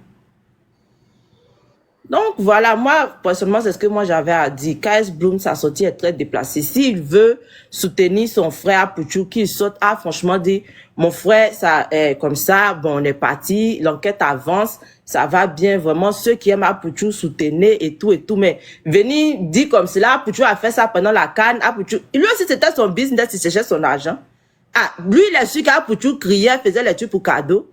Donc voilà, moi, personnellement, c'est ce que moi j'avais à dire. KS Bloom, sa sortie est très déplacée. S'il veut soutenir son frère Pouchou, qu'il saute, franchement dit, mon frère, ça est comme ça, bon, on est parti, l'enquête avance, ça va bien, vraiment, ceux qui aiment Pouchou, soutenez et tout, mais venir dire comme cela, Pouchou a fait ça pendant la canne, Pouchou, lui aussi c'était son business, il cherchait son argent. Lui, il a su qu'Apouchou criait, faisait les trucs pour cadeau.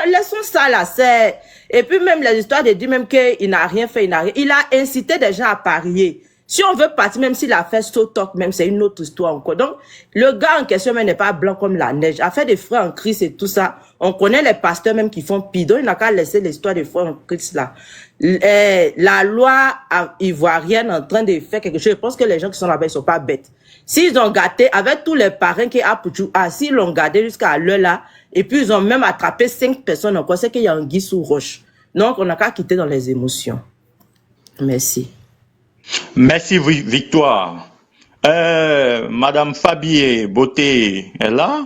Laissons ça là, c'est... Et puis même les histoires de dire même qu'il n'a rien fait, il a incité des gens à parier. Si on veut partir, même s'il a fait talk, même c'est une autre histoire encore. Donc, le gars en question même n'est pas blanc comme la neige. A fait des frères en Christ et tout ça. On connaît les pasteurs même qui font pire. Donc, il n'a qu'à laisser l'histoire des frères en Christ là. La loi ivoirienne en train de faire quelque chose. Je pense que les gens qui sont là-bas, ils sont pas bêtes. S'ils ont gâté, avec tous les parrains qui Apouchou s'ils l'ont gardé jusqu'à l'heure là, et puis ils ont même attrapé 5 personnes encore, c'est qu'il y a un guy sous roche. Donc, on n'a qu'à quitter dans les émotions. Merci. Merci, Victoire. Madame Fabier Beauté est là?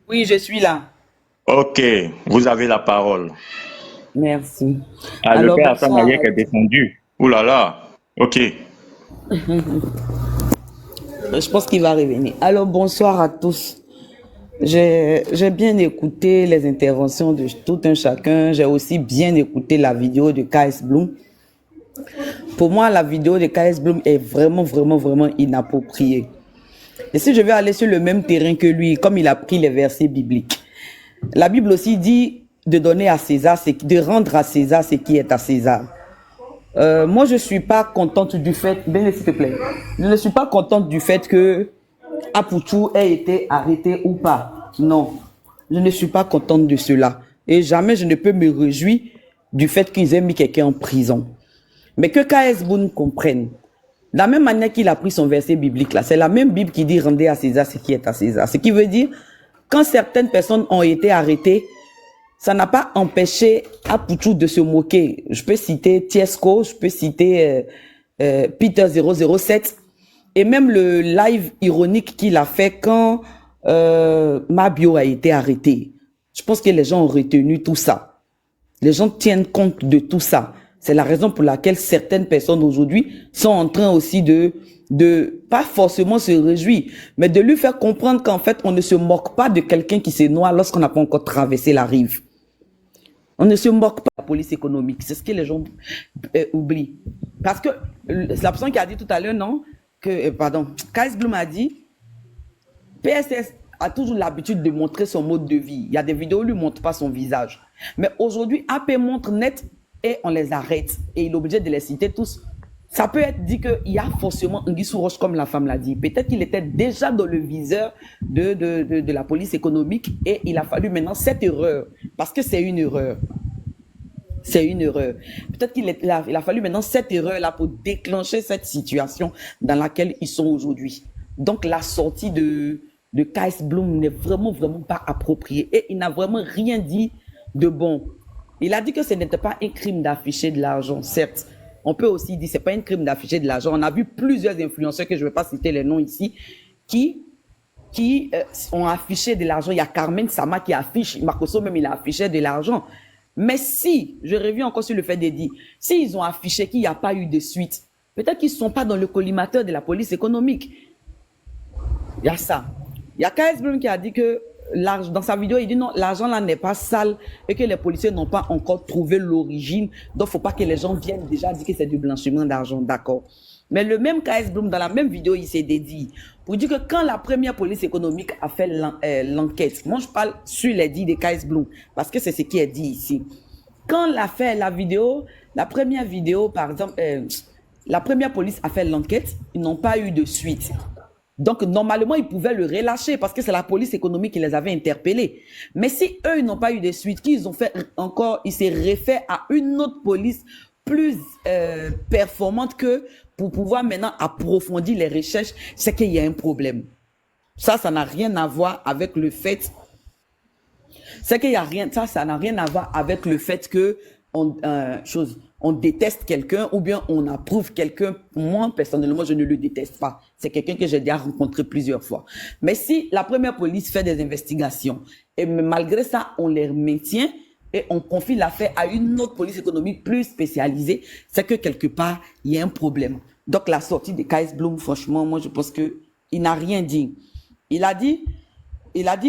Oui, je suis là. Ok, vous avez la parole. Merci. Le père Hassan Ayek est descendu. Ouh là là. Ok. Je pense qu'il va revenir. Alors, bonsoir à tous. J'ai bien écouté les interventions de tout un chacun. J'ai aussi bien écouté la vidéo de KS Bloom. Pour moi, la vidéo de KS Bloom est vraiment inappropriée. Et si je vais aller sur le même terrain que lui, comme il a pris les versets bibliques, la Bible aussi dit de donner à César, de rendre à César ce qui est à César. Moi, je suis pas contente du fait, s'il te plaît, je ne suis pas contente du fait que Apouchou ait été arrêté ou pas. Non, je ne suis pas contente de cela. Et jamais je ne peux me réjouir du fait qu'ils aient mis quelqu'un en prison. Mais que KS Bloom comprenne, de la même manière qu'il a pris son verset biblique là, c'est la même Bible qui dit rendez à César ce qui est à César. Ce qui veut dire, quand certaines personnes ont été arrêtées, ça n'a pas empêché Apouchou de se moquer. Je peux citer Tiesco, je peux citer Peter 007, et même le live ironique qu'il a fait quand Mabio a été arrêté. Je pense que les gens ont retenu tout ça. Les gens tiennent compte de tout ça. C'est la raison pour laquelle certaines personnes aujourd'hui sont en train aussi de pas forcément se réjouir, mais de lui faire comprendre qu'en fait, on ne se moque pas de quelqu'un qui se noie lorsqu'on n'a pas encore traversé la rive. On ne se moque pas de la police économique. C'est ce que les gens oublient. Parce que c'est la personne qui a dit tout à l'heure, non, que, KS Bloom a dit, PSS a toujours l'habitude de montrer son mode de vie. Il y a des vidéos où il ne montre pas son visage. Mais aujourd'hui, AP montre net et on les arrête. Et il est obligé de les citer tous. Ça peut être dit qu'il y a forcément un Guy sous roche, comme la femme l'a dit. Peut-être qu'il était déjà dans le viseur de la police économique et il a fallu maintenant cette erreur. Parce que c'est une erreur. C'est une erreur. Peut-être qu'il a fallu maintenant cette erreur-là pour déclencher cette situation dans laquelle ils sont aujourd'hui. Donc la sortie de KS Bloom n'est vraiment pas appropriée. Et il n'a vraiment rien dit de bon. Il a dit que ce n'était pas un crime d'afficher de l'argent, certes. On peut aussi dire que ce n'est pas un crime d'afficher de l'argent. On a vu plusieurs influenceurs, que je ne vais pas citer les noms ici, qui ont affiché de l'argent. Il y a Carmen Sama qui affiche, Marcoso même, il a affiché de l'argent. Mais si, je reviens encore sur le fait de dire, s'ils ont affiché qu'il n'y a pas eu de suite, peut-être qu'ils ne sont pas dans le collimateur de la police économique. Il y a ça. Il y a KS Bloom qui a dit que dans sa vidéo, il dit non, l'argent là n'est pas sale et que les policiers n'ont pas encore trouvé l'origine. Donc, il ne faut pas que les gens viennent déjà dire que c'est du blanchiment d'argent. D'accord. Mais le même KS Bloom, dans la même vidéo, il s'est dédié pour dire que quand la première police économique a fait l'enquête, moi je parle sur les dits de KS Bloom, parce que c'est ce qui est dit ici. Quand elle a fait la vidéo, la première vidéo, par exemple, la première police a fait l'enquête, ils n'ont pas eu de suite. Donc, normalement, ils pouvaient le relâcher parce que c'est la police économique qui les avait interpellés. Mais si eux, ils n'ont pas eu de suite, qu'ils ont fait encore, ils s'est référé à une autre police plus performante que pour pouvoir maintenant approfondir les recherches, c'est qu'il y a un problème. Ça n'a rien à voir avec le fait, c'est qu'il y a rien, ça n'a rien à voir avec le fait que on déteste quelqu'un ou bien on approuve quelqu'un. Moi, personnellement, je ne le déteste pas. C'est quelqu'un que j'ai déjà rencontré plusieurs fois. Mais si la première police fait des investigations et malgré ça, on les maintient et on confie l'affaire à une autre police économique plus spécialisée, c'est que quelque part, il y a un problème. Donc, la sortie de KS Bloom, franchement, moi, je pense que il n'a rien dit. Il a dit,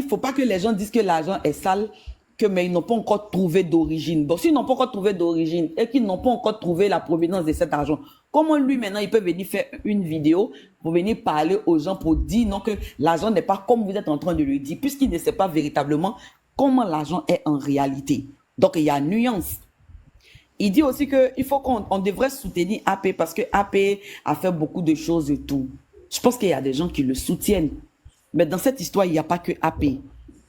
faut pas que les gens disent que l'argent est sale, mais ils n'ont pas encore trouvé d'origine. Bon, s'ils n'ont pas encore trouvé d'origine et qu'ils n'ont pas encore trouvé la provenance de cet argent, comment lui, maintenant, il peut venir faire une vidéo pour venir parler aux gens pour dire non, que l'argent n'est pas comme vous êtes en train de le dire, puisqu'il ne sait pas véritablement comment l'argent est en réalité. Donc, il y a nuance. Il dit aussi qu'il faut qu'on devrait soutenir AP parce que AP a fait beaucoup de choses et tout. Je pense qu'il y a des gens qui le soutiennent. Mais dans cette histoire, il n'y a pas que AP.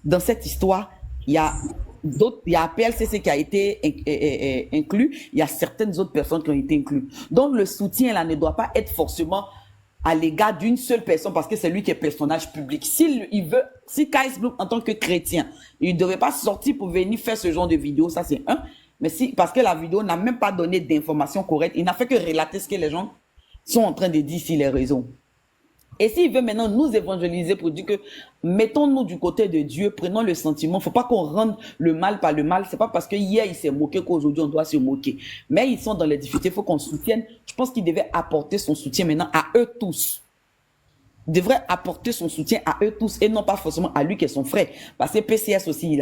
Dans cette histoire, il y a PLCC qui a été inclus, il y a certaines autres personnes qui ont été incluses. Donc le soutien là ne doit pas être forcément à l'égard d'une seule personne parce que c'est lui qui est personnage public. Si KS Bloom en tant que chrétien, il ne devrait pas sortir pour venir faire ce genre de vidéo, ça c'est un. Mais parce que la vidéo n'a même pas donné d'informations correctes, il n'a fait que relater ce que les gens sont en train de dire sur les réseaux. Et s'il veut maintenant nous évangéliser pour dire que mettons-nous du côté de Dieu, prenons le sentiment, faut pas qu'on rende le mal par le mal. C'est pas parce que hier il s'est moqué qu'aujourd'hui on doit se moquer. Mais ils sont dans les difficultés, faut qu'on soutienne. Je pense qu'il devait apporter son soutien maintenant à eux tous. Il devrait apporter son soutien à eux tous et non pas forcément à lui qui est son frère. Parce que PCS aussi, il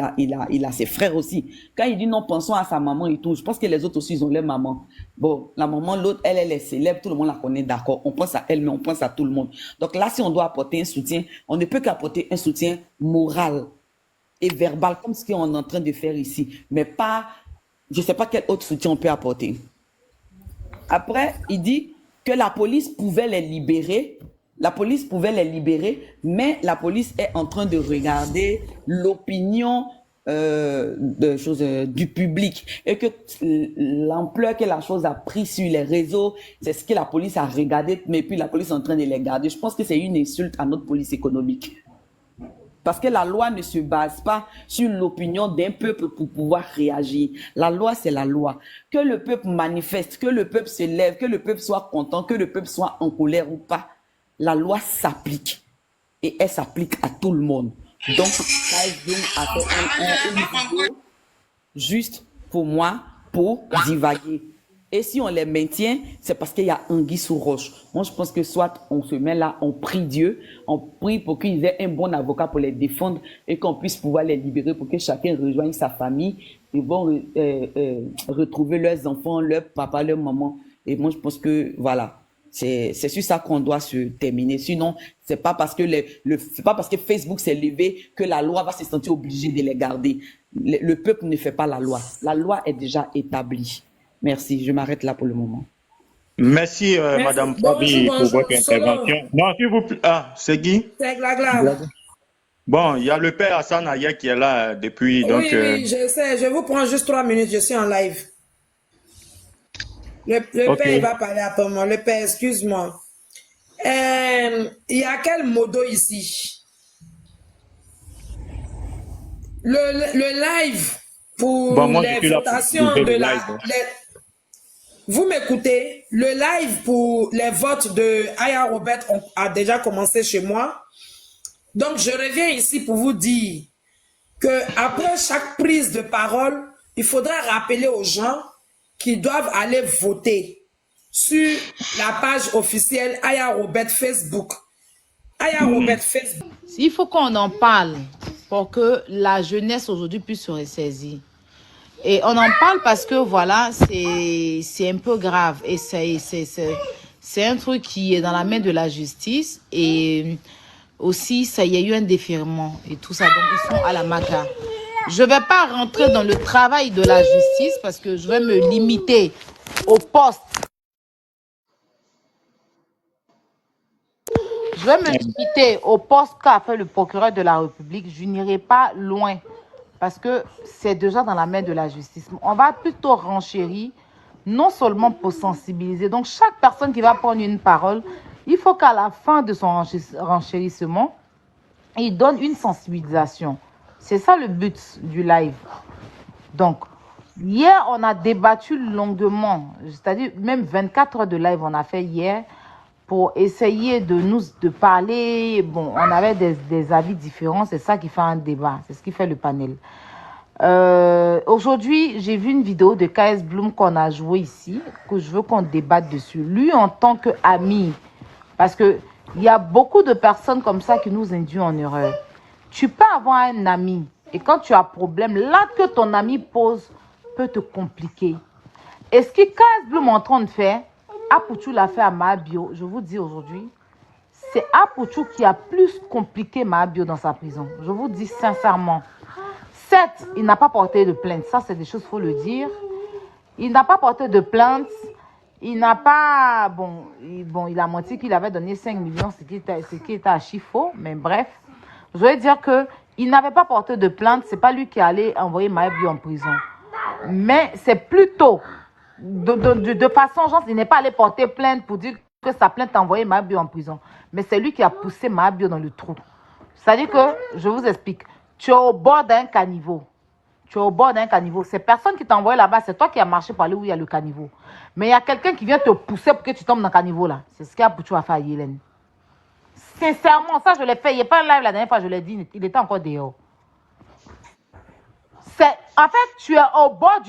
a ses frères aussi. Quand il dit non, pensons à sa maman et tout, je pense que les autres aussi, ils ont leur maman. Bon, la maman, l'autre, elle est célèbre, tout le monde la connaît, d'accord. On pense à elle, mais on pense à tout le monde. Donc là, si on doit apporter un soutien, on ne peut qu'apporter un soutien moral et verbal, comme ce qu'on est en train de faire ici. Mais pas, je ne sais pas quel autre soutien on peut apporter. Après, il dit que la police pouvait les libérer. La police pouvait les libérer, mais la police est en train de regarder l'opinion du public et que l'ampleur que la chose a pris sur les réseaux, c'est ce que la police a regardé, mais puis la police est en train de les garder. Je pense que c'est une insulte à notre police économique. Parce que la loi ne se base pas sur l'opinion d'un peuple pour pouvoir réagir. La loi, c'est la loi. Que le peuple manifeste, que le peuple se lève, que le peuple soit content, que le peuple soit en colère ou pas, la loi s'applique et elle s'applique à tout le monde. Donc, KS Bloom a fait une vidéo juste pour moi, pour divaguer. Et si on les maintient, c'est parce qu'il y a anguille sous roche. Moi, je pense que soit on se met là, on prie Dieu, on prie pour qu'ils aient un bon avocat pour les défendre et qu'on puisse pouvoir les libérer pour que chacun rejoigne sa famille. Ils vont retrouver leurs enfants, leur papa, leur maman. Et moi, je pense que, voilà. C'est sur ça qu'on doit se terminer. Sinon, c'est pas parce que c'est pas parce que Facebook s'est levé que la loi va se sentir obligée de les garder. Le peuple ne fait pas la loi. La loi est déjà établie. Merci. Je m'arrête là pour le moment. Merci, Madame Fabi, pour votre intervention. Non, s'il vous plaît. Ah, c'est Guy? C'est Glagla. Bon, il y a le père Hassan Aya qui est là depuis. Donc, oui, je sais. Je vous prends juste 3 minutes. Je suis en live. Le okay. père, il va parler après moi. Le père, excuse-moi. Il y a quel modo ici? Le live pour Bon, moi, je les suis là pour votations suivre de le la... live. Hein. Vous m'écoutez? Le live pour les votes de Aya Robert a déjà commencé chez moi. Donc, je reviens ici pour vous dire que après chaque prise de parole, il faudra rappeler aux gens qu'ils doivent aller voter sur la page officielle Aya Robert Facebook. Aya Robert Facebook. Il faut qu'on en parle pour que la jeunesse aujourd'hui puisse se ressaisir. Et on en parle parce que voilà, c'est un peu grave et c'est un truc qui est dans la main de la justice et aussi il y a eu un défierement et tout ça, donc ils sont à la maca. Je vais pas rentrer dans le travail de la justice parce que je vais me limiter au poste. Je vais me limiter au poste qu'a fait le procureur de la République. Je n'irai pas loin parce que c'est déjà dans la main de la justice. On va plutôt renchérir, non seulement pour sensibiliser. Donc, chaque personne qui va prendre une parole, il faut qu'à la fin de son renchérissement, il donne une sensibilisation. C'est ça le but du live. Donc, hier, on a débattu longuement, c'est-à-dire même 24 heures de live on a fait hier pour essayer de parler. Bon, on avait des avis différents, c'est ça qui fait un débat, c'est ce qui fait le panel. Aujourd'hui, j'ai vu une vidéo de KS Bloom qu'on a joué ici, que je veux qu'on débatte dessus. Lui, en tant qu'ami, parce qu'il y a beaucoup de personnes comme ça qui nous induisent en erreur. Tu peux avoir un ami et quand tu as problème, l'acte que ton ami pose peut te compliquer. Et ce que KS Bloom est en train de faire, Apouchou l'a fait à Mahabio, je vous dis aujourd'hui, c'est Apouchou qui a plus compliqué Mahabio dans sa prison. Je vous dis sincèrement. Certes, il n'a pas porté de plainte, ça c'est des choses, il faut le dire. Il n'a pas porté de plainte, il n'a pas... Bon, il a menti qu'il avait donné 5 millions, ce qui était à chiffre, mais bref. Je veux dire qu'il n'avait pas porté de plainte, c'est pas lui qui allait envoyer Mahabio en prison. Mais c'est plutôt, de façon, genre, il n'est pas allé porter plainte pour dire que sa plainte a envoyé Mahabio en prison. Mais c'est lui qui a poussé Mahabio dans le trou. C'est-à-dire que, je vous explique, tu es au bord d'un caniveau. Tu es au bord d'un caniveau. C'est personne qui t'a envoyé là-bas, c'est toi qui as marché par là où il y a le caniveau. Mais il y a quelqu'un qui vient te pousser pour que tu tombes dans le caniveau là. C'est ce qu'Apouchou a fait à Yélène. Sincèrement, ça je l'ai fait. Il n'y a pas un live la dernière fois, je l'ai dit, il était encore dehors. En fait, tu es au bord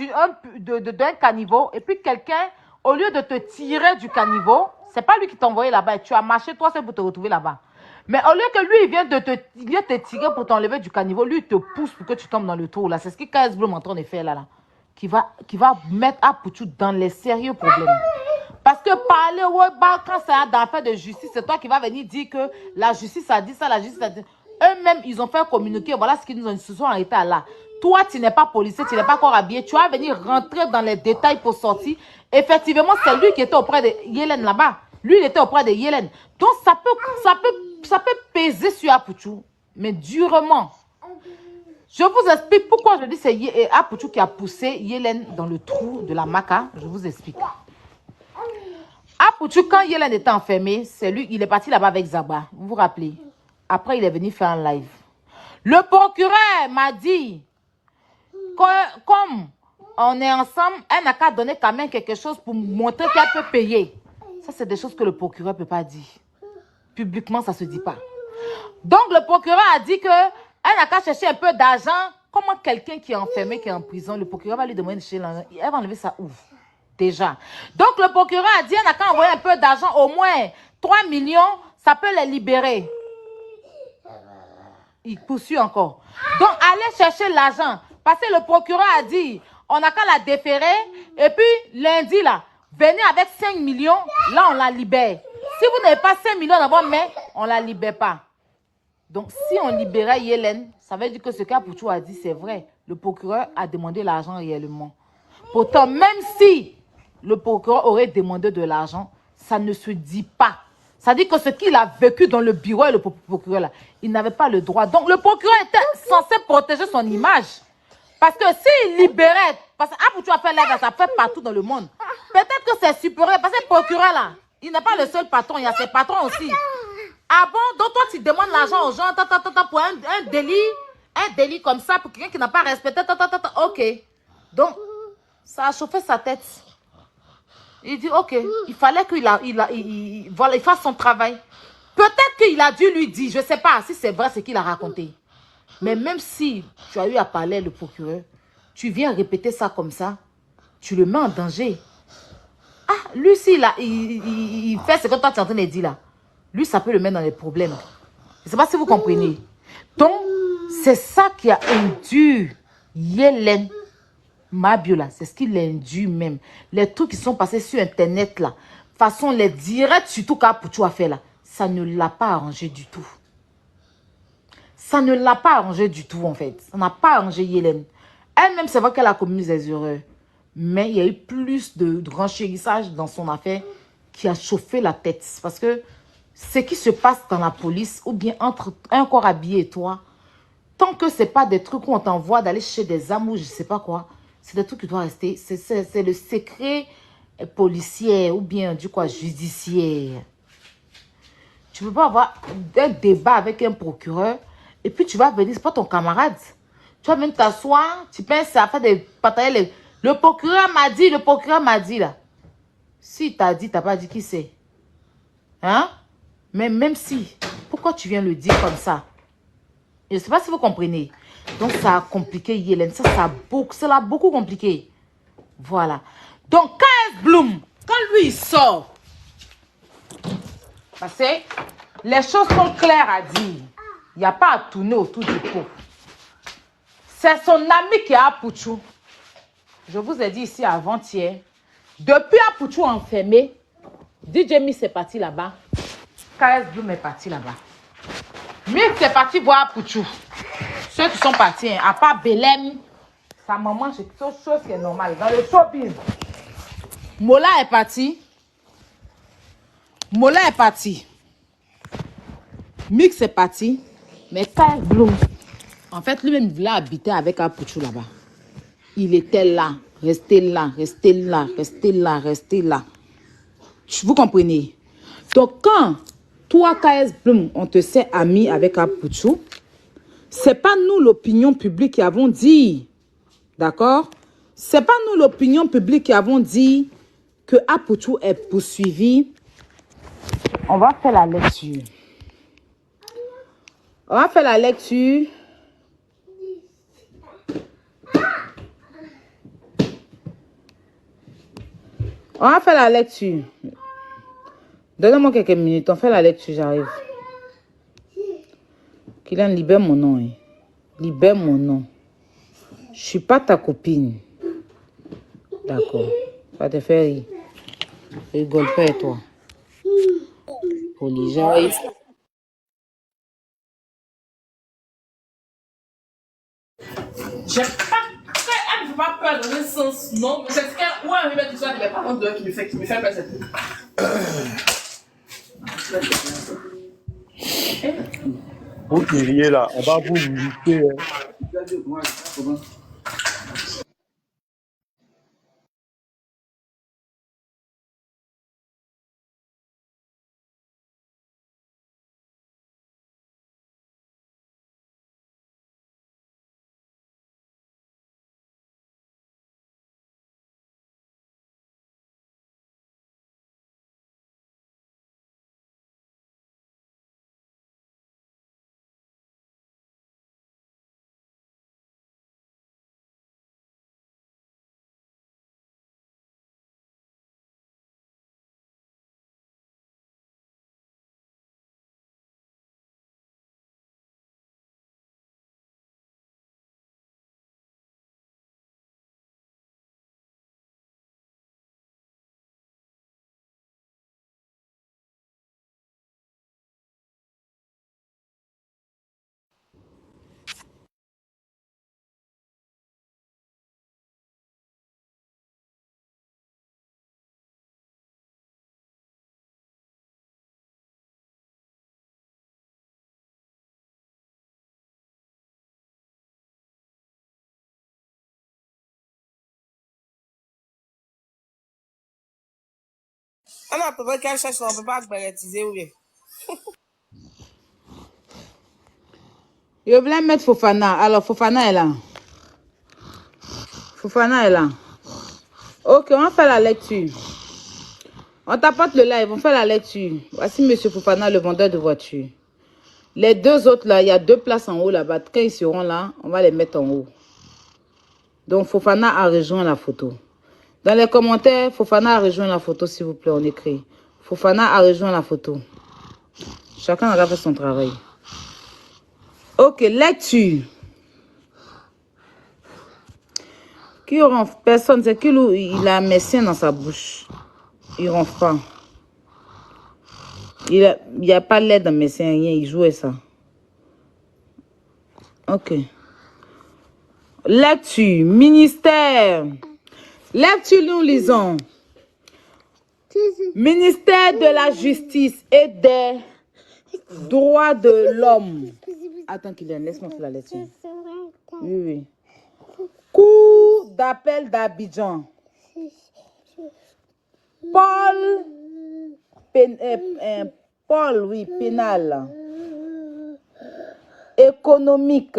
d'un caniveau et puis quelqu'un, au lieu de te tirer du caniveau, c'est pas lui qui t'a envoyé là-bas. Tu as marché toi seul pour te retrouver là-bas. Mais au lieu que lui, il vient te tirer pour t'enlever du caniveau, lui, il te pousse pour que tu tombes dans le trou. Là. C'est ce que KS Bloom est en train de faire là. Qui va mettre Apouchou dans les sérieux problèmes. Parce que parler, quand c'est une affaire de justice, c'est toi qui vas venir dire que la justice a dit ça, la justice a dit... Eux-mêmes, ils ont fait communiquer. Voilà ce qu'ils nous ont se sont arrêtés là. Toi, tu n'es pas policier, tu n'es pas encore habillé. Tu vas venir rentrer dans les détails pour sortir. Effectivement, c'est lui qui était auprès de Yélène là-bas. Lui, il était auprès de Yélène. Donc, ça peut peser sur Apouchou, mais durement. Je vous explique pourquoi je dis que c'est Apouchou qui a poussé Yélène dans le trou de la maca. Je vous explique. Apouchou, quand Yélène était enfermée, c'est lui, il est parti là-bas avec Zaba. Vous vous rappelez? Après, il est venu faire un live. Le procureur m'a dit que comme on est ensemble, elle n'a qu'à donner quand même quelque chose pour montrer qu'elle peut payer. Ça, c'est des choses que le procureur ne peut pas dire. Publiquement, ça ne se dit pas. Donc, le procureur a dit qu'elle n'a qu'à chercher un peu d'argent. Comment quelqu'un qui est enfermé, qui est en prison, le procureur va lui demander de chercher l'argent. Elle va enlever ça où? Déjà. Donc, le procureur a dit qu'elle n'a qu'à envoyer un peu d'argent, au moins 3 millions, ça peut les libérer. Il poursuit encore. Donc, allez chercher l'argent. Parce que le procureur a dit, on n'a qu'à la déférer. Et puis, lundi, là, venez avec 5 millions. Là, on la libère. Si vous n'avez pas 5 millions dans votre main, on ne la libère pas. Donc, si on libérait Yélène, ça veut dire que ce qu'Apouchou a dit, c'est vrai. Le procureur a demandé l'argent réellement. Pourtant, même si le procureur aurait demandé de l'argent, ça ne se dit pas. Ça dit que ce qu'il a vécu dans le bureau et le procureur là, il n'avait pas le droit. Donc le procureur était censé protéger son image. Parce que s'il libérait, parce que Apouchou a fait l'aide, ça fait partout dans le monde. Peut-être que c'est supérieur, parce que le procureur là, il n'est pas le seul patron, il y a ses patrons aussi. Ah bon, donc toi tu demandes l'argent aux gens pour un un délit comme ça pour quelqu'un qui n'a pas respecté. Ok. Donc, ça a chauffé sa tête. Il dit, ok, il fallait qu'il fasse son travail. Peut-être qu'il a dû lui dire, je ne sais pas si c'est vrai ce qu'il a raconté. Mais même si tu as eu à parler le procureur, tu viens répéter ça comme ça, tu le mets en danger. Ah, lui, s'il il fait ce que toi tu es en train de dire là, lui, ça peut le mettre dans les problèmes. Je ne sais pas si vous comprenez. Donc, c'est ça qui a induit Yellen Mabiola. C'est ce qui l'induit même. Les trucs qui sont passés sur Internet là, façon les directs, surtout qu'Apouchou a fait là, ça ne l'a pas arrangé du tout. Ça ne l'a pas arrangé du tout en fait. Ça n'a pas arrangé Yellen. Elle-même, c'est vrai qu'elle a commis des erreurs. Mais il y a eu plus de renchérissage dans son affaire qui a chauffé la tête. Parce que ce qui se passe dans la police, ou bien entre un corps habillé et toi, tant que ce n'est pas des trucs où on t'envoie d'aller chez des amours, je ne sais pas quoi, c'est des trucs qui doivent rester. C'est le secret policier ou bien du quoi judiciaire. Tu ne peux pas avoir un débat avec un procureur et puis tu vas venir, ce n'est pas ton camarade. Tu vas venir t'asseoir, tu penses à faire des batailles. Le procureur m'a dit là. Si t'as dit, t'as pas dit qui c'est. Hein? Mais même si, pourquoi tu viens le dire comme ça? Je ne sais pas si vous comprenez. Donc ça a compliqué Yellen. Ça l'a beaucoup compliqué. Voilà. Donc quand Bloom, quand lui il sort, parce que les choses sont claires à dire. Il n'y a pas à tourner autour du pot. C'est son ami qui a Apouchou. Je vous ai dit ici avant-hier. Depuis Apouchou enfermé, DJ Miss est parti là-bas. KS Bloom est parti là-bas. Miss est parti voir Apouchou. Ceux qui sont partis, hein, à part Belém, sa maman, c'est une chose qui est normale. Dans le showbiz, Mola est parti. Mix est parti. Mais KS Bloom, en fait, lui-même, il voulait habiter avec Apouchou là-bas. Il était là, resté là. Vous comprenez? Donc, quand toi, KS Bloom, on te sait ami avec Apouchou, c'est pas nous, l'opinion publique, qui avons dit, d'accord? C'est pas nous, l'opinion publique, qui avons dit que Apouchou est poursuivi. On va faire la lecture. On va faire la lecture. Donne-moi quelques minutes. On fait la lecture, j'arrive. Kylian, libère mon nom. Hein. Libère mon nom. Je suis pas ta copine. D'accord. Va te faire rire. Rigole pas, toi. Polygen. J'ai pas. Elle ne fait pas peur dans le sens. Non, mais c'est ce qu'elle. Ouais, elle met tout ça de mes parents dehors qui me fait peur cette truc. Vous criez là, on va vous muter. On a peut-être qu'elle cherche, on ne peut pas bêtiser ou bien. Je voulais mettre Fofana. Alors, Fofana est là. Fofana est là. Ok, on va faire la lecture. On t'apporte le live, on fait la lecture. Voici Monsieur Fofana, le vendeur de voitures. Les deux autres là, il y a 2 places en haut là-bas. Quand ils seront là, on va les mettre en haut. Donc, Fofana a rejoint la photo. Dans les commentaires, Fofana a rejoint la photo, s'il vous plaît, on écrit. Fofana a rejoint la photo. Chacun a fait son travail. Ok, lecture. Qui ronfle? Personne, c'est qu'il il a un messin dans sa bouche. Il ronfle pas. Il n'y a pas l'air dans messin, rien, il jouait ça. Ok. Lecture, ministère. Lecture, nous lisons. Ministère de la justice et des droits de l'homme. Attends, Kylian, laisse-moi faire la lecture. Oui, oui. Cour d'appel d'Abidjan. Paul, oui, pénal. Économique.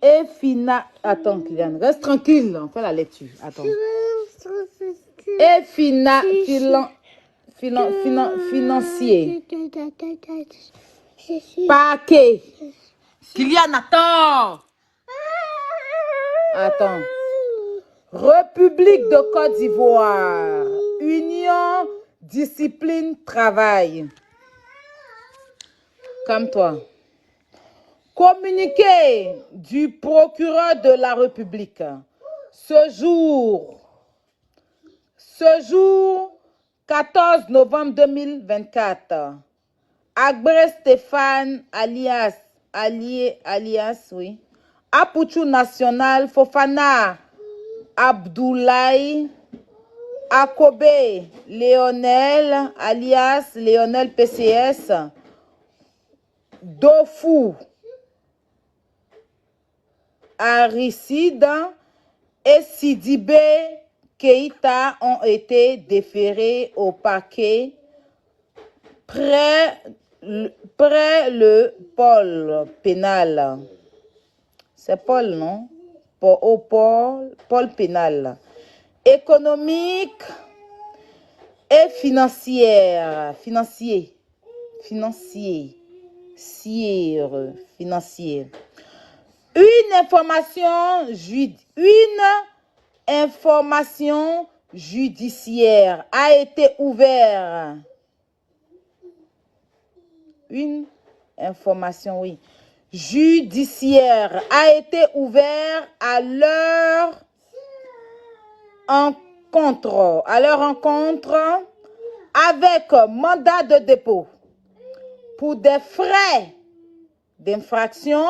Et final. Attends, Kylian, reste tranquille, on fait la lecture. Attends. Et financier. Parquet. Kylian, attends. Attends. République de Côte d'Ivoire. Union, discipline, travail. Calme-toi. Communiqué du procureur de la République. Ce jour, 14 novembre 2024, Agbre Stéphane, alias, oui, Apouchou National, Fofana, Abdoulaye, Akobe, Léonel, alias, Léonel PCS, Dofou, Aricide et Sidibé Keïta ont été déférés au parquet près le pôle pénal. C'est Paul, non? Pôle pénal. Économique et financière. Financier. Une information judiciaire a été ouverte. Une information, oui. Judiciaire a été ouverte à leur rencontre avec mandat de dépôt pour des frais d'infraction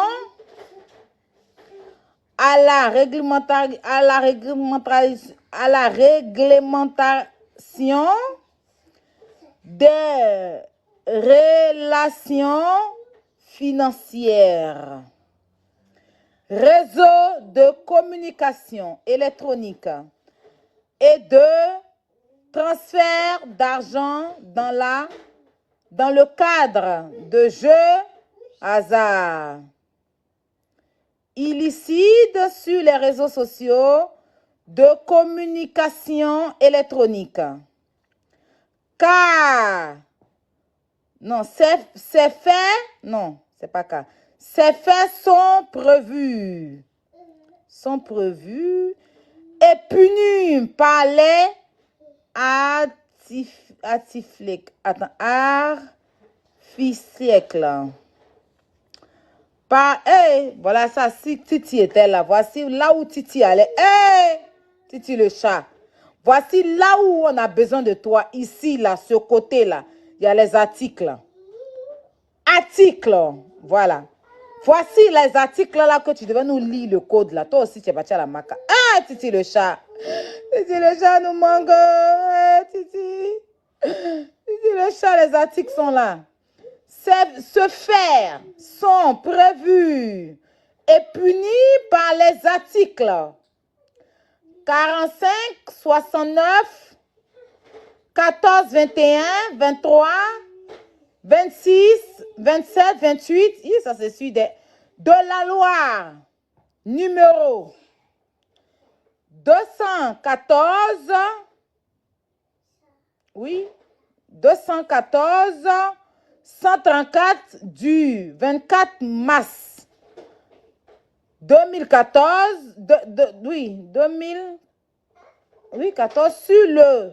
à la réglementation des relations financières, réseau de communication électronique et de transfert d'argent dans le cadre de jeux hasard illicite sur les réseaux sociaux de communication électronique. Car, non, ces faits, non, c'est pas car. Ces faits sont prévus et punis par les artificles. Voilà ça, si Titi était là, voici là où Titi allait. Titi le chat. Voici là où on a besoin de toi, ici, là, ce côté-là. Il y a les articles. Voilà. Voici les articles là que tu devais nous lire le code là. Toi aussi, tu es parti à la maca. Titi le chat. Titi le chat nous manque. Titi le chat, les articles sont là. Ce faire sont prévus et punis par les articles 45, 69, 14, 21, 23, 26, 27, 28. Ça c'est celui de la loi numéro 214, oui, 214, 134 du 24 mars 2014, 2014 sur le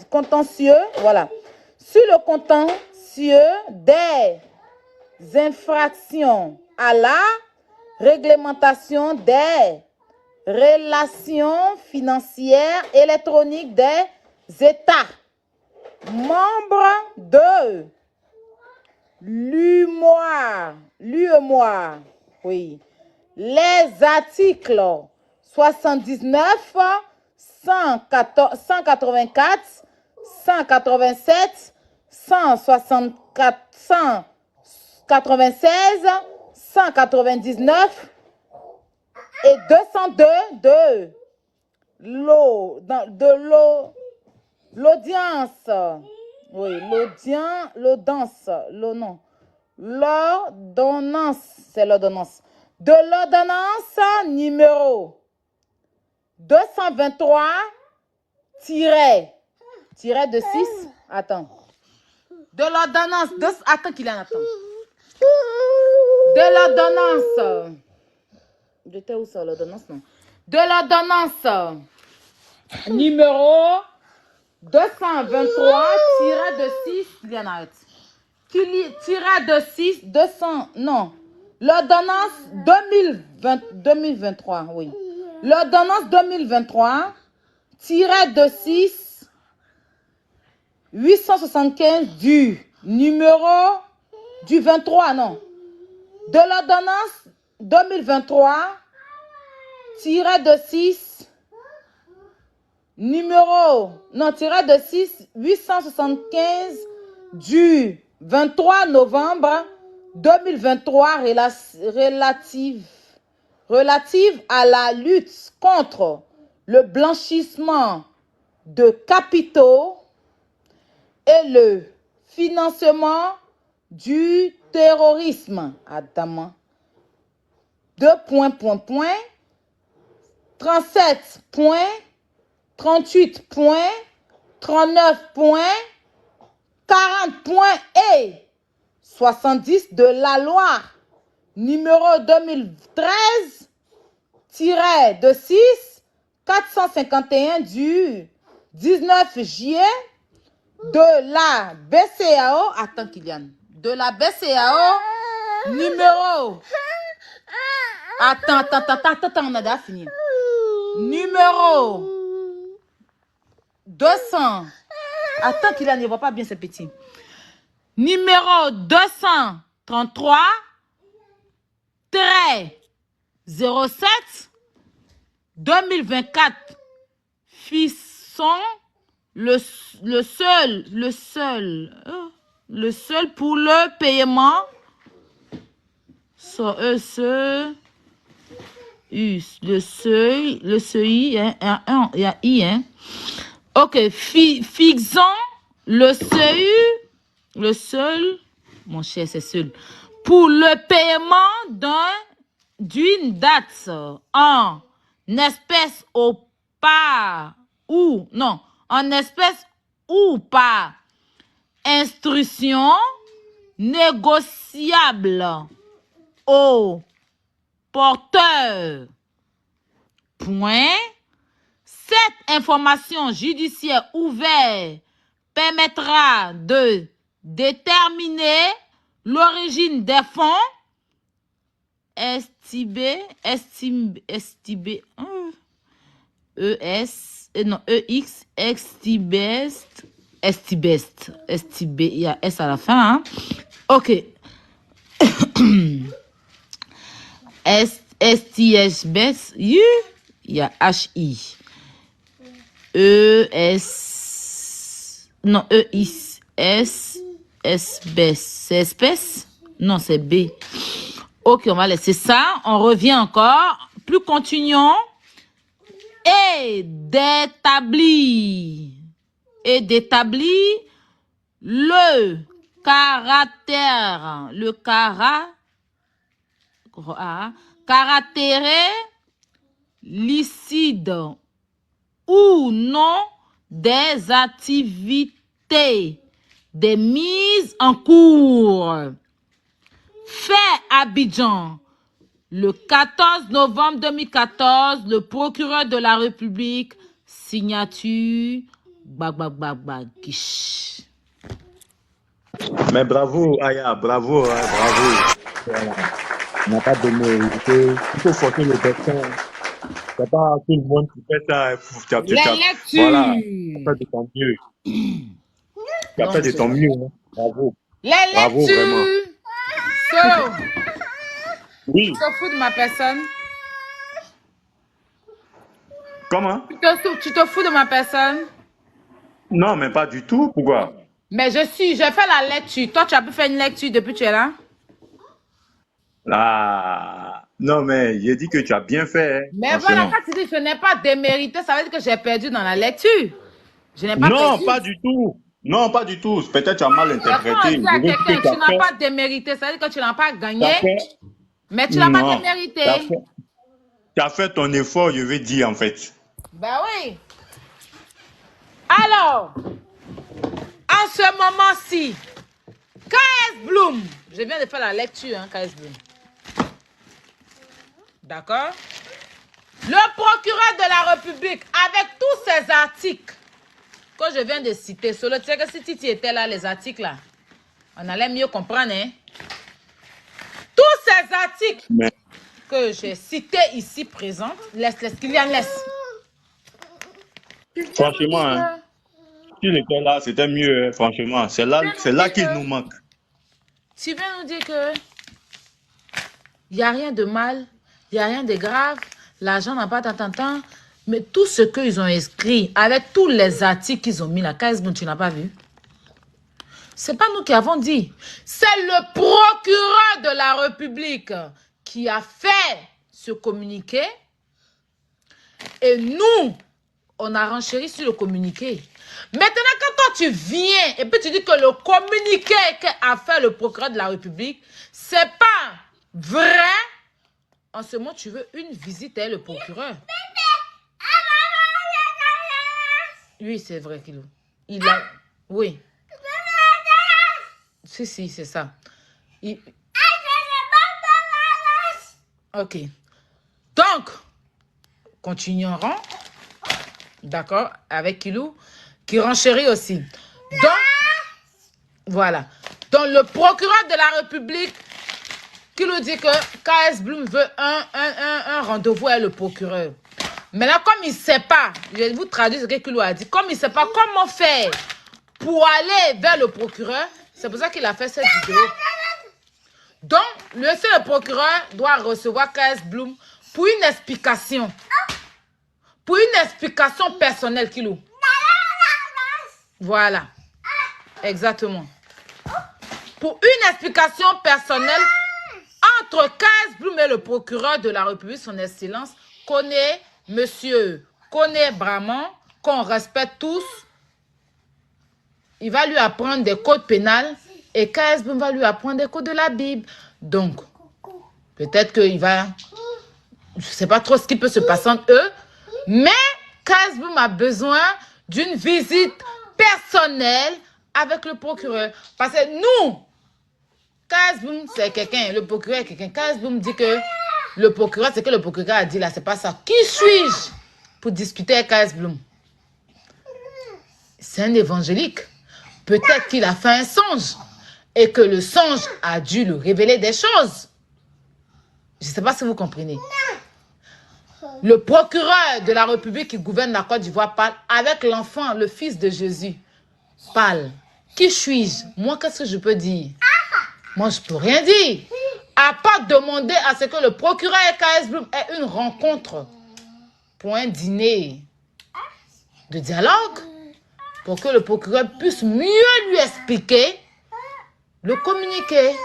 contentieux, voilà, sur le contentieux des infractions à la réglementation des relations financières électroniques des États membres de l'UEMOA, oui, les articles 79, 184, 187, 164, 196, 199 et 202 de l'audience. Oui, l'ordonnance, c'est l'ordonnance. De l'ordonnance numéro 223 tiré de 6. Attends. De l'ordonnance. Attends qu'il en attend. De l'ordonnance. J'étais où ça, l'ordonnance, non? De l'ordonnance numéro 223 tiré de 6. Il y en a. Tiré de 6, 200, non. L'ordonnance 2023, oui. L'ordonnance 2023 tiré de 6, 875 du numéro du 23, non. De l'ordonnance 2023 tiré de 6, numéro, non, tiré de 6, 875 du 23 novembre 2023 relative à la lutte contre le blanchissement de capitaux et le financement du terrorisme. Adamant. 37 points, 38 points, 39 points, 40 points et 70 de la loi numéro 2013-6 451 du 19 juillet de la BCAO. Attends, Kylian. De la BCAO numéro. Attends, on a déjà fini. Numéro 200. Attends, Kylian, ne voit pas bien ce petit. Numéro 233 07 2024 Fisson le seul pour le paiement le seuil, il y a I, hein. Ok, fixons le seul, mon cher, c'est seul, pour le paiement d'une date en espèces en espèces ou par instruction négociable au porteur. Point. Cette information judiciaire ouverte permettra de déterminer l'origine des fonds estibés, il y a S à la fin, hein? Ok. STSBES, il y a HI. SBES, c'est espèce? Non, c'est B. Ok, on va laisser ça. On revient encore. Plus continuons. Et d'établir le caractère, caractère licite ou non des activités, des mises en cours. Fait à Abidjan, le 14 novembre 2014, le procureur de la République, signature, Gish. Mais bravo, Aya, bravo, hein, bravo. Voilà. On n'a pas donné. Il faut forcer le destin. C'est pas tout le monde qui fait ça. Voilà. Tu as fait de ton mieux. Tu as fait de ton mieux. Hein. Bravo. Les bravo, vraiment. So, oui. Tu te fous de ma personne? Comment? Tu te fous de ma personne? Non, mais pas du tout. Pourquoi? Mais j'ai fait la lecture. Toi, tu as pu faire une lecture depuis que tu es là? Ah, non, mais j'ai dit que tu as bien fait. Hein, mais voilà, quand tu dis que je n'ai pas démérité, ça veut dire que j'ai perdu dans la lecture. Je n'ai pas perdu. Non, pas du tout. Non, pas du tout. Peut-être tu as mal interprété. Tu n'as pas démérité, ça veut dire que tu n'as pas gagné, mais tu n'as pas démérité. Tu as fait ton effort, je veux dire, en fait. Ben oui. Alors, en ce moment-ci, KS Bloom, je viens de faire la lecture, hein, KS Bloom. D'accord? Le procureur de la République, avec tous ces articles que je viens de citer, sur le que si Titi était là, les articles là, on allait mieux comprendre, hein? Tous ces articles que j'ai cités ici présents, laisse, Kylian, laisse. Franchement, hein, s'il était là, c'était mieux, hein, franchement. C'est là qu'il nous manque. Tu viens nous dire que il n'y a rien de mal, il n'y a rien de grave, l'argent n'a pas tant, mais tout ce qu'ils ont écrit, avec tous les articles qu'ils ont mis là, KS Bloom, tu n'as pas vu? C'est pas nous qui avons dit. C'est le procureur de la République qui a fait ce communiqué. Et nous, on a renchéri sur le communiqué. Maintenant, quand toi tu viens et puis tu dis que le communiqué qu'a fait le procureur de la République, c'est pas vrai. En ce moment, tu veux une visite à le procureur. Oui, c'est vrai qu'il a... Oui. Si, c'est ça. Ok. Donc, continuerons. D'accord, avec Kilou, qui renchérit aussi. Donc, voilà. Donc, le procureur de la République, Kilou dit que KS Bloom veut un rendez-vous avec le procureur. Maintenant, comme il ne sait pas, je vais vous traduire ce que Kilou a dit, comme il ne sait pas comment faire pour aller vers le procureur, c'est pour ça qu'il a fait cette vidéo. Donc, le procureur doit recevoir KS Bloom pour une explication. Pour une explication personnelle, Kilou. Voilà. Exactement. Pour une explication personnelle entre KS Bloom et le procureur de la République, son Excellence, Monsieur Braman, qu'on respecte tous. Il va lui apprendre des codes pénals et KS Bloom va lui apprendre des codes de la Bible. Donc, peut-être qu'il va... Je ne sais pas trop ce qui peut se passer entre eux. Mais KS Bloom a besoin d'une visite personnelle avec le procureur. Parce que nous, KS Bloom, c'est quelqu'un, le procureur est quelqu'un. KS Bloom dit que le procureur, c'est que le procureur a dit là, c'est pas ça. Qui suis-je pour discuter avec KS Bloom? C'est un évangélique. Peut-être qu'il a fait un songe et que le songe a dû lui révéler des choses. Je ne sais pas si vous comprenez. Le procureur de la République qui gouverne la Côte d'Ivoire parle avec l'enfant, le fils de Jésus. Parle. Qui suis-je? Moi, qu'est-ce que je peux dire? Moi, je ne peux rien dire. À part demander à ce que le procureur et KS Bloom aient une rencontre pour un dîner de dialogue, pour que le procureur puisse mieux lui expliquer le communiqué.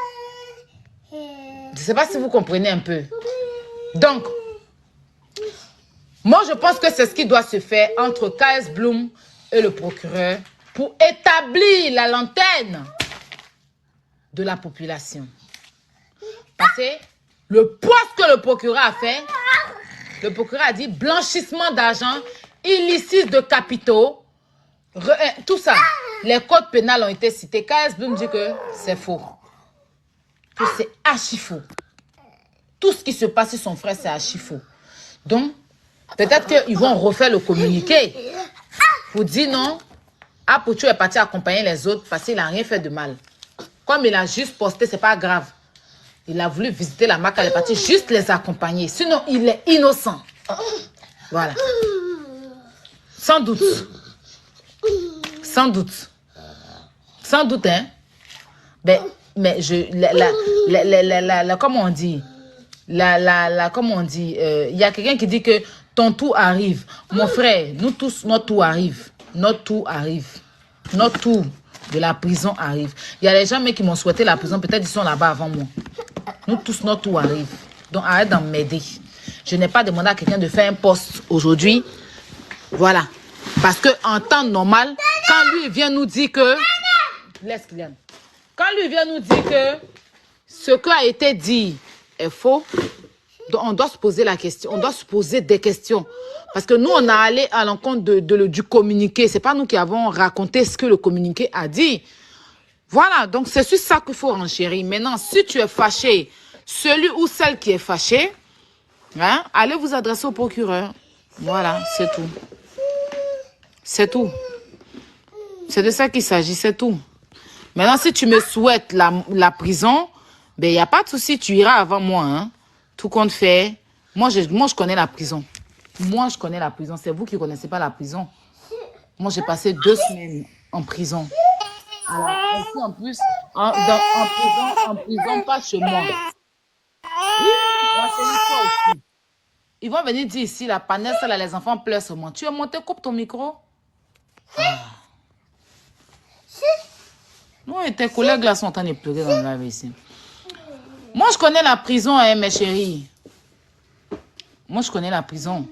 Je ne sais pas si vous comprenez un peu. Donc, moi, je pense que c'est ce qui doit se faire entre KS Bloom et le procureur pour établir la lanterne de la population. Parce que le poste que le procureur a fait, le procureur a dit blanchissement d'argent, illicite de capitaux, tout ça. Les codes pénals ont été cités. KS Bloom dit que c'est faux. Que c'est archi faux. Tout ce qui se passe sur son frère, c'est archi faux. Donc, peut-être qu'ils vont refaire le communiqué pour dire non. Apouchou est parti accompagner les autres parce qu'il n'a rien fait de mal. Comme il a juste posté, c'est pas grave. Il a voulu visiter la marque, il est parti juste les accompagner. Sinon, il est innocent. Voilà. Sans doute. Sans doute. Sans doute, hein. Mais comment on dit? Comment on dit? Il y a quelqu'un qui dit que ton tour arrive. Mon frère, nous tous, notre tour arrive. Notre tour arrive. Notre tour de la prison arrive. Il y a des gens qui m'ont souhaité la prison. Peut-être ils sont là-bas avant moi. Nous tous, notre tour arrive. Donc arrête d'en m'aider. Je n'ai pas demandé à quelqu'un de faire un poste aujourd'hui. Voilà. Parce qu'en temps normal, quand lui vient nous dire que... Laisse Kylian. Quand lui vient nous dire que ce qui a été dit est faux, on doit se poser la question. On doit se poser des questions. Parce que nous, on a allé à l'encontre du communiqué. Ce n'est pas nous qui avons raconté ce que le communiqué a dit. Voilà, donc c'est sur ça qu'il faut renchérir. Maintenant, si tu es fâché, celui ou celle qui est fâché, hein, allez vous adresser au procureur. Voilà, c'est tout. C'est tout. C'est de ça qu'il s'agit, c'est tout. Maintenant, si tu me souhaites la prison, ben, il n'y a pas de souci, tu iras avant moi. Hein. Tout compte fait. Moi, je connais la prison. Moi, je connais la prison. C'est vous qui ne connaissez pas la prison. Moi, j'ai passé 2 semaines en prison. Alors, ici, en plus, en prison, pas chez moi. Aussi. Ils vont venir dire ici, la panesse, là, les enfants pleurent sur moi. Tu es monté, coupe ton micro. Non, et tes collègues là sont en train de pleurer dans le live ici. Moi, je connais la prison, hein, mes chéris. Moi, je connais la prison.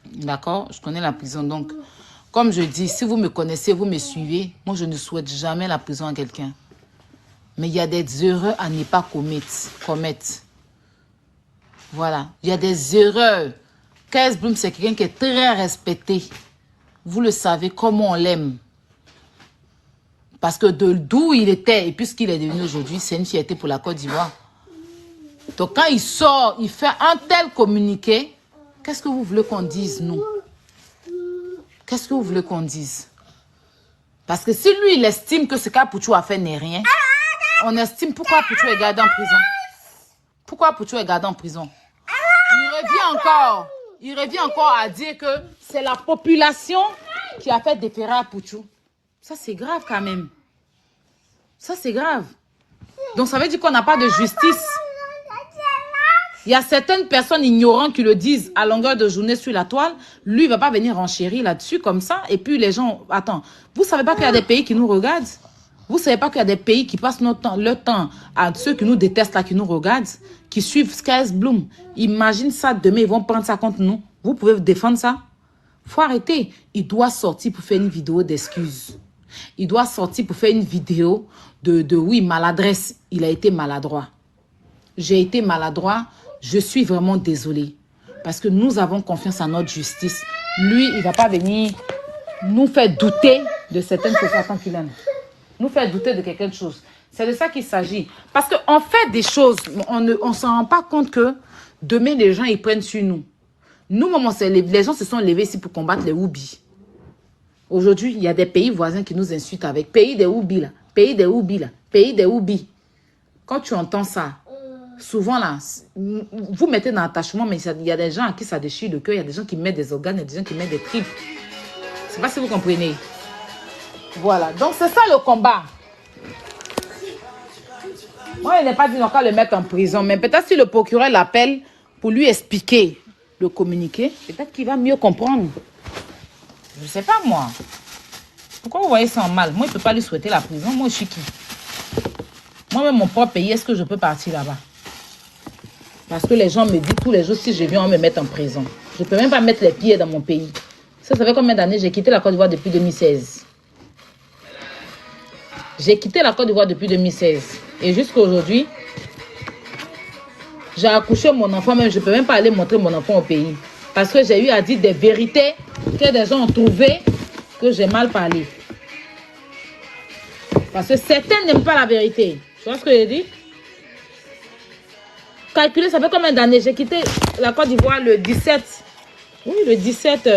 D'accord? Je connais la prison. Donc, comme je dis, si vous me connaissez, vous me suivez, moi, je ne souhaite jamais la prison à quelqu'un. Mais il y a des erreurs à ne pas commettre. Voilà. Il y a des erreurs. KS Bloom, c'est quelqu'un qui est très respecté. Vous le savez, comment on l'aime. Parce que d'où il était et puisqu'il est devenu aujourd'hui, c'est une fierté pour la Côte d'Ivoire. Donc quand il sort, il fait un tel communiqué, qu'est-ce que vous voulez qu'on dise, nous? Qu'est-ce que vous voulez qu'on dise? Parce que si lui, il estime que ce qu'Apouchou a fait n'est rien, on estime pourquoi Apouchou est gardé en prison. Pourquoi Apouchou est gardé en prison? Il revient encore à dire que c'est la population qui a fait déférer Apouchou. Ça, c'est grave quand même. Ça, c'est grave. Donc, ça veut dire qu'on n'a pas de justice. Il y a certaines personnes ignorantes qui le disent à longueur de journée sur la toile. Lui, il ne va pas venir renchérir là-dessus comme ça. Et puis, les gens... Attends, vous ne savez pas qu'il y a des pays qui nous regardent? Vous ne savez pas qu'il y a des pays qui passent leur temps à ceux qui nous détestent, là, qui nous regardent, qui suivent KS Bloom. Imagine ça, demain, ils vont prendre ça contre nous. Vous pouvez défendre ça? Il faut arrêter. Il doit sortir pour faire une vidéo d'excuses. Il doit sortir pour faire une vidéo de oui, maladresse. Il a été maladroit. J'ai été maladroit. Je suis vraiment désolée. Parce que nous avons confiance en notre justice. Lui, il ne va pas venir nous faire douter de certaines choses. Attends qu'il aime. Nous faire douter de quelque chose. C'est de ça qu'il s'agit. Parce qu'on fait des choses, on ne s'en rend pas compte que demain, les gens, ils prennent sur nous. Nous, les gens se sont levés ici pour combattre les Houbis. Aujourd'hui, il y a des pays voisins qui nous insultent avec pays des Houbis là, pays des Houbis là, pays des Houbis. Quand tu entends ça, souvent là, vous mettez dans l'attachement, mais il y a des gens à qui ça déchire le cœur, il y a des gens qui mettent des organes, il y a des gens qui mettent des tripes. Je ne sais pas si vous comprenez. Voilà, donc c'est ça le combat. Moi, il n'est pas dit qu'on va le mettre en prison, mais peut-être si le procureur l'appelle pour lui expliquer le communiqué, peut-être qu'il va mieux comprendre. Je ne sais pas, moi. Pourquoi vous voyez ça en mal? Moi, il ne peut pas lui souhaiter la prison. Moi, je suis qui? Moi-même, mon propre pays, est-ce que je peux partir là-bas? Parce que les gens me disent tous les jours, si je viens, on me met en prison. Je ne peux même pas mettre les pieds dans mon pays. Ça fait combien d'années? J'ai quitté la Côte d'Ivoire depuis 2016. J'ai quitté la Côte d'Ivoire depuis 2016. Et jusqu'à aujourd'hui, j'ai accouché mon enfant, même je ne peux même pas aller montrer mon enfant au pays. Parce que j'ai eu à dire des vérités que des gens ont trouvé que j'ai mal parlé. Parce que certains n'aiment pas la vérité. Tu vois ce que je dis? Calculez, ça fait combien d'années? J'ai quitté la Côte d'Ivoire le 17. Oui, le 17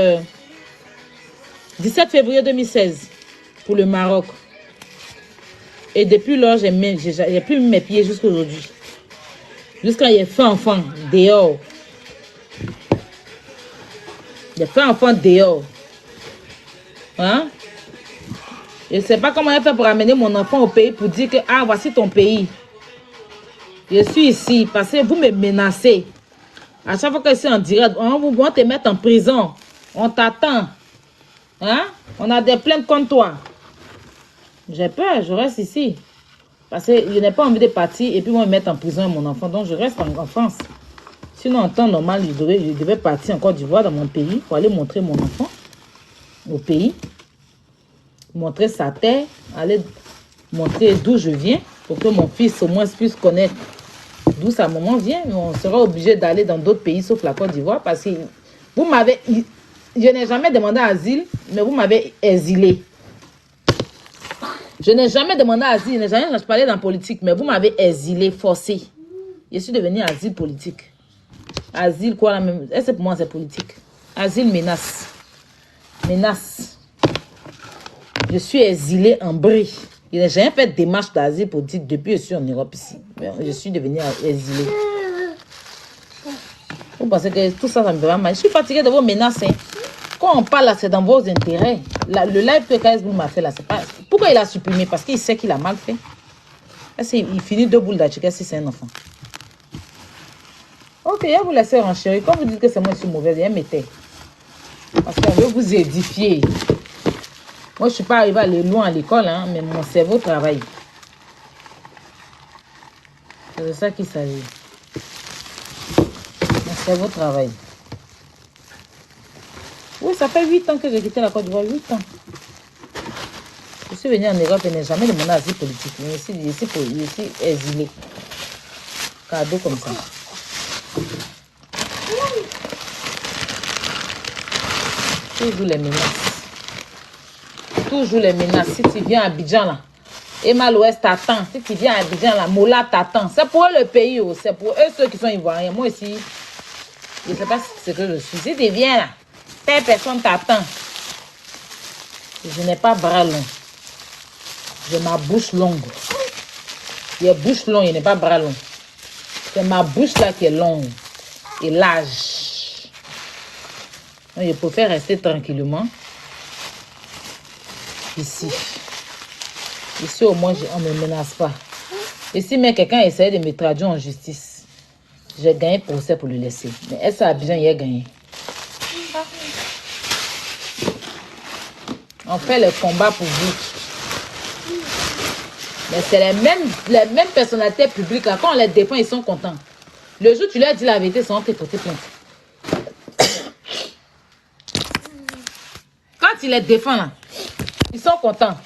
février 2016 pour le Maroc. Et depuis lors, j'ai plus mis mes pieds jusqu'à aujourd'hui. Jusqu'à j'ai fait enfant dehors. J'ai fait enfant dehors. Hein? Je ne sais pas comment j'ai fait pour amener mon enfant au pays pour dire que, ah, voici ton pays. Je suis ici parce que vous me menacez. À chaque fois que c'est en direct, on va te mettre en prison. On t'attend. Hein? On a des plaintes contre toi. J'ai peur, je reste ici. Parce que je n'ai pas envie de partir et puis me mettre en prison mon enfant. Donc je reste en France. Sinon, en temps normal, je devais partir en Côte d'Ivoire dans mon pays pour aller montrer mon enfant au pays. Montrer sa terre, aller montrer d'où je viens pour que mon fils au moins puisse connaître d'où sa maman vient. Mais on sera obligé d'aller dans d'autres pays sauf la Côte d'Ivoire parce que vous m'avez... Je n'ai jamais demandé asile, mais vous m'avez exilé. Je n'ai jamais demandé asile, je n'ai jamais parlé dans la politique, mais vous m'avez exilé, forcé. Je suis devenu asile politique. Asile quoi la même... Est-ce que pour moi c'est politique? Asile menace. Menace. Je suis exilé en brie. Je n'ai jamais fait de démarche d'asile politique depuis que je suis en Europe ici. Mais je suis devenu exilé. Vous pensez que tout ça, ça me va mal? Je suis fatigué de vos menaces. Hein. Quand on parle là, c'est dans vos intérêts. Le live que KS Bloom m'a fait là, c'est pas... Pourquoi il a supprimé? Parce qu'il sait qu'il a mal fait. Il finit 2 boules d'achika si c'est un enfant. Ok, je vais vous laisser renchérir. Quand vous dites que c'est moi qui suis mauvaise, je mettez. Parce qu'on veut vous édifier. Moi, je ne suis pas arrivé à aller loin à l'école, hein, mais mon cerveau travaille. C'est de ça qu'il s'agit. Mon cerveau travaille. Oui, ça fait 8 ans que j'ai quitté la Côte d'Ivoire. 8 ans. Je suis venu en Europe et n'ai jamais demandé asile politique. Mais je suis exilé. Cadeau comme ça. Toujours les menaces. Toujours les menaces. Si tu viens à Abidjan là, Emma l'Ouest t'attend. Si tu viens à Abidjan là, Mola t'attend. C'est pour eux le pays. C'est pour eux ceux qui sont ivoiriens. Moi ici, je ne sais pas ce que je suis. Si tu viens là, telle personne t'attend. Je n'ai pas bras long. J'ai ma bouche longue. J'ai bouche longue, je n'ai pas bras long. C'est ma bouche là qui est longue et large. Donc, je préfère rester tranquillement ici. Ici au moins on ne me menace pas. Et si même quelqu'un essaie de me traduire en justice, j'ai gagné procès pour le laisser. Mais est-ce à Abidjan il a gagné? On fait le combat pour vous. Mais c'est les mêmes personnalités publiques là. Quand on les défend, ils sont contents. Le jour où tu leur dis la vérité, ils sont en train de porter plainte. Quand ils les défendent là, ils sont contents.